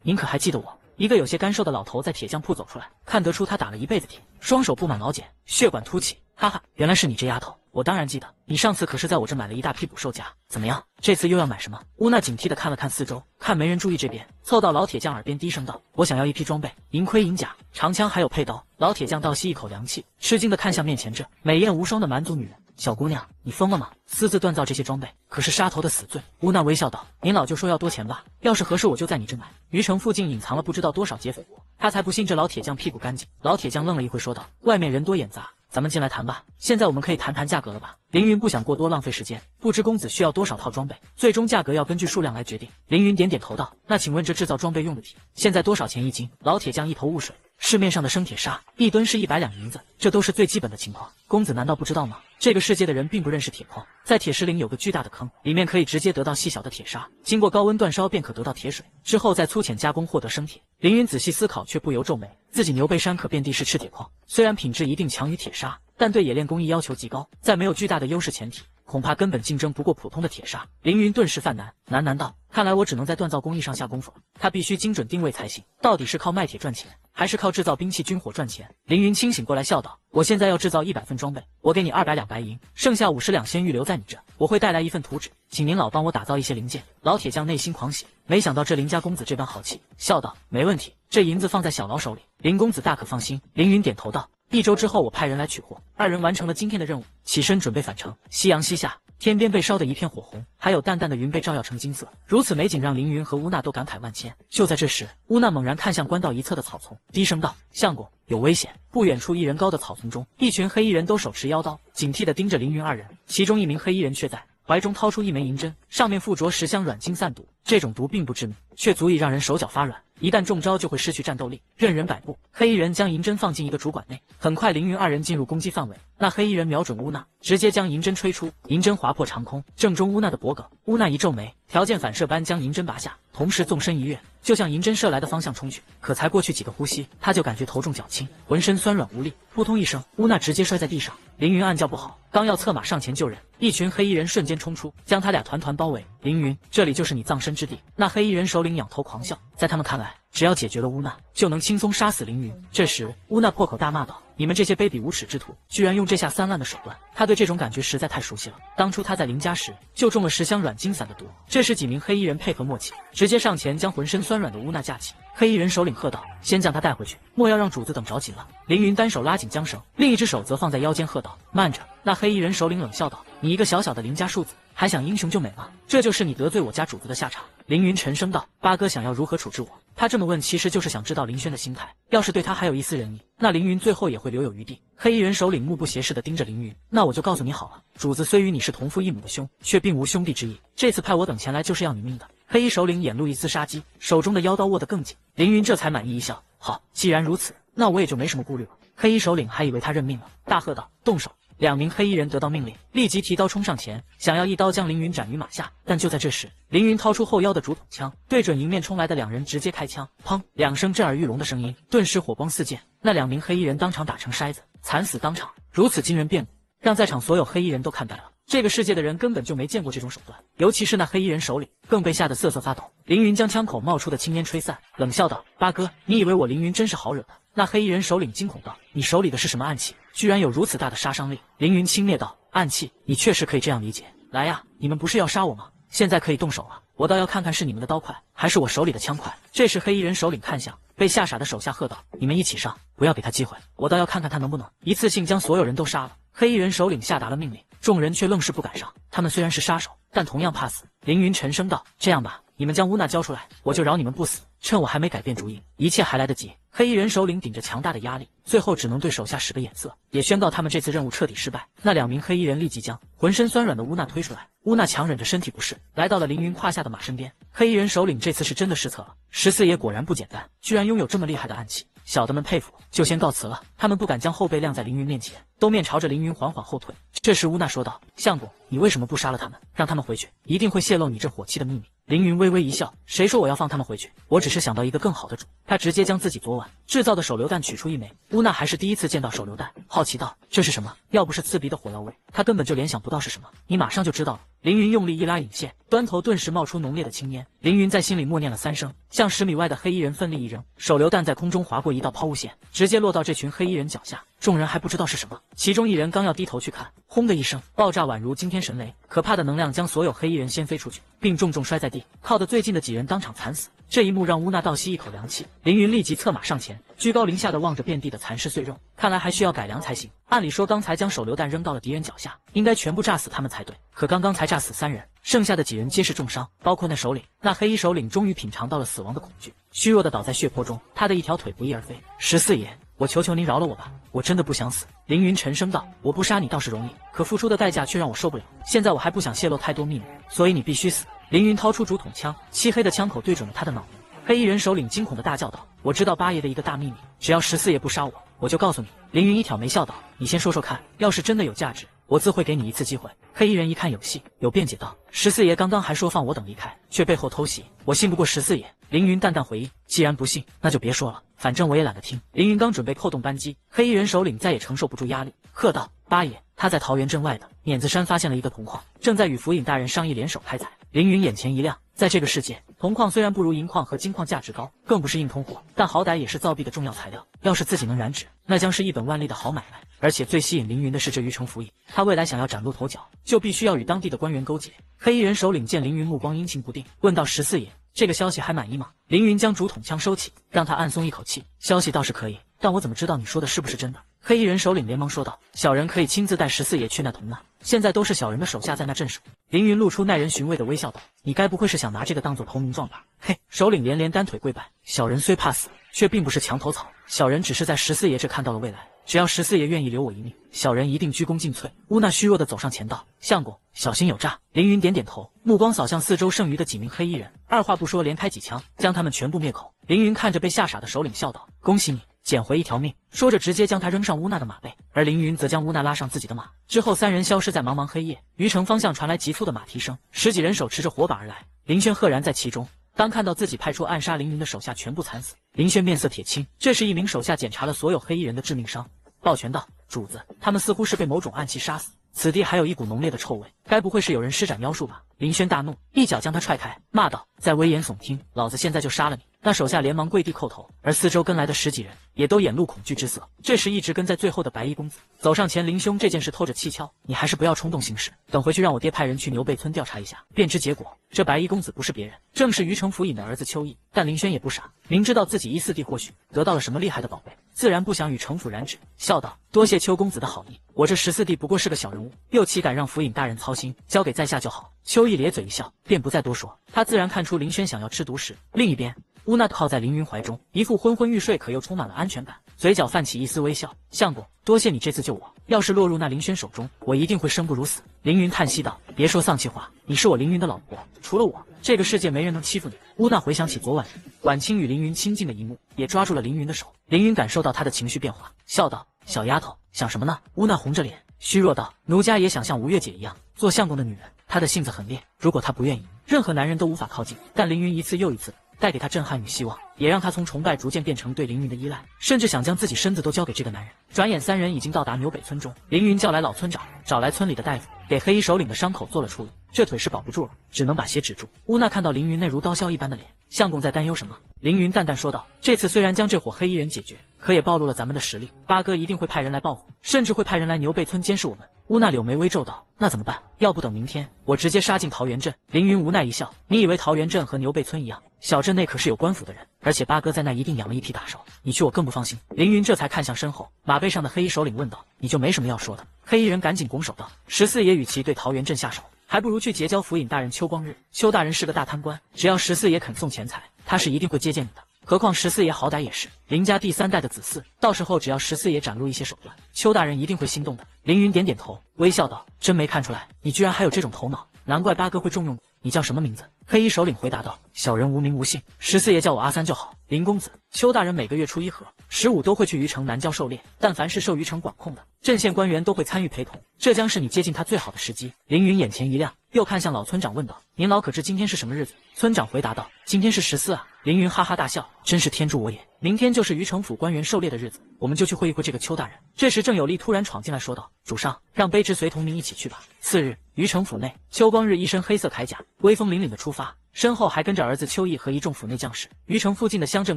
您可还记得我？一个有些干瘦的老头在铁匠铺走出来，看得出他打了一辈子铁，双手布满老茧，血管凸起。哈哈，原来是你这丫头，我当然记得，你上次可是在我这买了一大批捕兽夹，怎么样，这次又要买什么？乌娜警惕地看了看四周，看没人注意这边，凑到老铁匠耳边低声道：我想要一批装备，银盔银甲、长枪还有佩刀。老铁匠倒吸一口凉气，吃惊地看向面前这美艳无双的蛮族女人。小姑娘，你疯了吗？私自锻造这些装备，可是杀头的死罪。乌娜微笑道：您老就说要多钱吧，要是合适我就在你这买。鱼城附近隐藏了不知道多少劫匪窝，他才不信这老铁匠屁股干净。老铁匠愣了一会说道：外面人多眼杂，咱们进来谈吧。现在我们可以谈谈价格了吧？凌云不想过多浪费时间，不知公子需要多少套装备，最终价格要根据数量来决定。凌云点点头道：那请问这制造装备用的铁现在多少钱一斤？老铁匠一头雾水，市面上的生铁砂1吨是100两银子，这都是最基本的情况，公子难道不知道吗？这个世界的人并不认识铁矿，在铁石岭有个巨大的坑，里面可以直接得到细小的铁砂，经过高温煅烧便可得到铁水，之后再粗浅加工获得生铁。凌云仔细思考，却不由皱眉，自己牛背山可遍地是赤铁矿，虽然品质一定强于铁砂，但对冶炼工艺要求极高，在没有巨大的优势前提，恐怕根本竞争不过普通的铁砂。凌云顿时犯难，喃喃道：看来我只能在锻造工艺上下功夫了，他必须精准定位才行，到底是靠卖铁赚钱，还是靠制造兵器军火赚钱？凌云清醒过来笑道：我现在要制造100份装备，我给你200两白银，剩下50两先预留在你这，我会带来一份图纸，请您老帮我打造一些零件。老铁匠内心狂喜，没想到这林家公子这般豪气，笑道：没问题，这银子放在小老手里，林公子大可放心。凌云点头道：1周之后我派人来取货。二人完成了今天的任务，起身准备返程。夕阳西下，天边被烧得一片火红，还有淡淡的云被照耀成金色，如此美景让凌云和乌娜都感慨万千。就在这时，乌娜猛然看向官道一侧的草丛，低声道：相公，有危险！不远处1人高的草丛中，一群黑衣人都手持腰刀，警惕地盯着凌云二人。其中一名黑衣人却在怀中掏出一枚银针，上面附着10香软精散毒。这种毒并不致命，却足以让人手脚发软，一旦中招就会失去战斗力，任人摆布。黑衣人将银针放进一个主管内，很快凌云二人进入攻击范围。那黑衣人瞄准乌娜，直接将银针吹出，银针划破长空，正中乌娜的脖颈。乌娜一皱眉，条件反射般将银针拔下，同时纵身一跃，就向银针射来的方向冲去。可才过去几个呼吸，他就感觉头重脚轻，浑身酸软无力，扑通一声，乌娜直接摔在地上。凌云暗叫不好，刚要策马上前救人，一群黑衣人瞬间冲出，将他俩团团包围。凌云，这里就是你葬身之地。那黑衣人首领仰头狂笑，在他们看来，只要解决了乌娜，就能轻松杀死凌云。这时，乌娜破口大骂道：你们这些卑鄙无耻之徒，居然用这下三滥的手段！他对这种感觉实在太熟悉了，当初他在林家时就中了10香软精散的毒。这时几名黑衣人配合默契，直接上前将浑身酸软的乌娜架起。黑衣人首领喝道：先将他带回去，莫要让主子等着急了。凌云单手拉紧缰绳，另一只手则放在腰间，喝道：慢着！那黑衣人首领冷笑道：你一个小小的林家庶子，还想英雄救美吗？这就是你得罪我家主子的下场。凌云沉声道：八哥想要如何处置我？他这么问，其实就是想知道林轩的心态。要是对他还有一丝仁义，那凌云最后也会留有余地。黑衣人首领目不斜视地盯着凌云，那我就告诉你好了，主子虽与你是同父异母的兄，却并无兄弟之义。这次派我等前来，就是要你命的。黑衣首领眼露一丝杀机，手中的腰刀握得更紧。凌云这才满意一笑：好，既然如此，那我也就没什么顾虑了。黑衣首领还以为他认命了，大喝道：动手！2名黑衣人得到命令，立即提刀冲上前，想要一刀将凌云斩于马下。但就在这时，凌云掏出后腰的竹筒枪，对准迎面冲来的2人直接开枪。砰！2声震耳欲聋的声音，顿时火光四溅。那2名黑衣人当场打成筛子，惨死当场。如此惊人变故，让在场所有黑衣人都看呆了。这个世界的人根本就没见过这种手段，尤其是那黑衣人首领，更被吓得瑟瑟发抖。凌云将枪口冒出的青烟吹散，冷笑道：八哥，你以为我凌云真是好惹的？那黑衣人首领惊恐道：“你手里的是什么暗器？居然有如此大的杀伤力？”凌云轻蔑道：“暗器，你确实可以这样理解。来呀，你们不是要杀我吗？现在可以动手了。我倒要看看是你们的刀快，还是我手里的枪快。”这时黑衣人首领看向被吓傻的手下，喝道：“你们一起上，不要给他机会。我倒要看看他能不能一次性将所有人都杀了。”黑衣人首领下达了命令，众人却愣是不敢上。他们虽然是杀手，但同样怕死。凌云沉声道：“这样吧，你们将乌娜交出来，我就饶你们不死。趁我还没改变主意，一切还来得及。”黑衣人首领顶着强大的压力，最后只能对手下使个眼色，也宣告他们这次任务彻底失败。那2名黑衣人立即将浑身酸软的乌娜推出来。乌娜强忍着身体不适，来到了凌云胯下的马身边。黑衣人首领这次是真的失策了，14爷果然不简单，居然拥有这么厉害的暗器。小的们佩服，就先告辞了。他们不敢将后背晾在凌云面前，都面朝着凌云缓缓后退。这时乌娜说道：“相公，你为什么不杀了他们，让他们回去？一定会泄露你这火器的秘密。”凌云微微一笑：“谁说我要放他们回去？我只是想到一个更好的主。”他直接将自己昨晚制造的手榴弹取出一枚。乌娜还是第一次见到手榴弹，好奇道：“这是什么？”要不是刺鼻的火药味，他根本就联想不到是什么。你马上就知道了。凌云用力一拉引线，端头顿时冒出浓烈的青烟。凌云在心里默念了3声，向10米外的黑衣人奋力一扔，手榴弹在空中划过一道抛物线，直接落到这群黑衣人脚下。众人还不知道是什么，其中一人刚要低头去看，轰的一声，爆炸宛如惊天神雷，可怕的能量将所有黑衣人掀飞出去，并重重摔在地。靠得最近的几人当场惨死。这一幕让乌娜倒吸一口凉气。凌云立即策马上前，居高临下的望着遍地的残尸碎肉，看来还需要改良才行。按理说刚才将手榴弹扔到了敌人脚下，应该全部炸死他们才对，可刚刚才炸死3人，剩下的几人皆是重伤，包括那首领。那黑衣首领终于品尝到了死亡的恐惧，虚弱的倒在血泊中，他的一条腿不翼而飞。14爷，我求求您饶了我吧，我真的不想死。凌云沉声道：“我不杀你倒是容易，可付出的代价却让我受不了。现在我还不想泄露太多秘密，所以你必须死。”凌云掏出竹筒枪，漆黑的枪口对准了他的脑门。黑衣人首领惊恐地大叫道：“我知道八爷的一个大秘密，只要14爷不杀我，我就告诉你。”凌云一挑眉笑道：“你先说说看，要是真的有价值，我自会给你一次机会。”黑衣人一看有戏，有辩解道：“14爷刚刚还说放我等离开，却背后偷袭，我信不过14爷。”凌云淡淡回应：“既然不信，那就别说了，反正我也懒得听。”凌云刚准备扣动扳机，黑衣人首领再也承受不住压力，喝道：“八爷！”他在桃源镇外的碾子山发现了一个铜矿，正在与府尹大人商议联手开采。凌云眼前一亮，在这个世界，铜矿虽然不如银矿和金矿价值高，更不是硬通货，但好歹也是造币的重要材料。要是自己能染指，那将是一本万利的好买卖。而且最吸引凌云的是这虞城府尹，他未来想要崭露头角，就必须要与当地的官员勾结。黑衣人首领见凌云目光阴晴不定，问道：“14爷，这个消息还满意吗？”凌云将竹筒枪收起，让他暗松一口气：“消息倒是可以，但我怎么知道你说的是不是真的？”黑衣人首领连忙说道：“小人可以亲自带14爷去那铜那，现在都是小人的手下在那镇守。”凌云露出耐人寻味的微笑道：“你该不会是想拿这个当做投名状吧？”嘿，首领连连单腿跪拜：“小人虽怕死，却并不是墙头草，小人只是在14爷这看到了未来。只要14爷愿意留我一命，小人一定鞠躬尽瘁。”乌娜虚弱地走上前道：“相公，小心有诈。”凌云点点头，目光扫向四周剩余的几名黑衣人，二话不说连开几枪，将他们全部灭口。凌云看着被吓傻的首领笑道：“恭喜你，捡回一条命。”说着直接将他扔上乌娜的马背，而凌云则将乌娜拉上自己的马。之后3人消失在茫茫黑夜。虞城方向传来急促的马蹄声，10几人手持着火把而来，林轩赫然在其中。当看到自己派出暗杀凌云的手下全部惨死，林轩面色铁青。这时一名手下检查了所有黑衣人的致命伤，抱拳道：“主子，他们似乎是被某种暗器杀死，此地还有一股浓烈的臭味，该不会是有人施展妖术吧？”林轩大怒，一脚将他踹开，骂道：“再危言耸听，老子现在就杀了你！”那手下连忙跪地叩头，而四周跟来的10几人也都眼露恐惧之色。这时一直跟在最后的白衣公子走上前：“林兄，这件事透着蹊跷，你还是不要冲动行事，等回去让我爹派人去牛背村调查一下，便知结果。”这白衣公子不是别人，正是虞城府尹的儿子邱毅。但林轩也不傻，明知道自己依四弟或许得到了什么厉害的宝贝，自然不想与城府染指，笑道：“多谢邱公子的好意，我这14弟不过是个小人物，又岂敢让府尹大人操心，交给在下就好。”邱毅咧嘴一笑，便不再多说。他自然看出林轩想要吃独食。另一边，乌娜靠在凌云怀中，一副昏昏欲睡可又充满了安全感，嘴角泛起一丝微笑：“相公，多谢你这次救我，要是落入那凌轩手中，我一定会生不如死。”凌云叹息道：“别说丧气话，你是我凌云的老婆，除了我，这个世界没人能欺负你。”乌娜回想起昨晚婉清与凌云亲近的一幕，也抓住了凌云的手。凌云感受到他的情绪变化，笑道：“小丫头，想什么呢？”乌娜红着脸，虚弱道：“奴家也想像吴月姐一样，做相公的女人。她的性子很烈，如果她不愿意，任何男人都无法靠近。”但凌云一次又一次带给他震撼与希望，也让他从崇拜逐渐变成对凌云的依赖，甚至想将自己身子都交给这个男人。转眼3人已经到达牛北村中，凌云叫来老村长，找来村里的大夫，给黑衣首领的伤口做了处理。这腿是保不住了，只能把血止住。乌娜看到凌云那如刀削一般的脸，相公在担忧什么？凌云淡淡说道：“这次虽然将这伙黑衣人解决，可也暴露了咱们的实力。八哥一定会派人来报复，甚至会派人来牛背村监视我们。乌娜柳眉微皱道：“那怎么办？要不等明天，我直接杀进桃源镇。”凌云无奈一笑：“你以为桃源镇和牛背村一样？小镇内可是有官府的人，而且八哥在那一定养了一批打手，你去我更不放心。”凌云这才看向身后马背上的黑衣首领问道：“你就没什么要说的？”黑衣人赶紧拱手道：“14爷与其对桃源镇下手，还不如去结交府尹大人邱光日。邱大人是个大贪官，只要14爷肯送钱财，他是一定会接见你的。何况14爷好歹也是林家第3代的子嗣，到时候只要14爷展露一些手段，邱大人一定会心动的。”凌云点点头，微笑道：“真没看出来，你居然还有这种头脑，难怪八哥会重用你。你叫什么名字？”黑衣首领回答道：“小人无名无姓，14爷叫我阿三就好。”林公子，邱大人每个月初1和15都会去虞城南郊狩猎，但凡是受虞城管控的镇县官员都会参与陪同，这将是你接近他最好的时机。凌云眼前一亮，又看向老村长问道：“您老可知今天是什么日子？”村长回答道：“今天是14啊。”凌云哈哈大笑：“真是天助我也！明天就是虞城府官员狩猎的日子，我们就去会一会这个邱大人。”这时郑有利突然闯进来说道：“主上，让卑职随同您一起去吧。”次日，虞城府内，邱光日一身黑色铠甲，威风凛凛的出发，身后还跟着儿子邱毅和一众府内将士。虞城附近的乡镇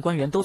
官员都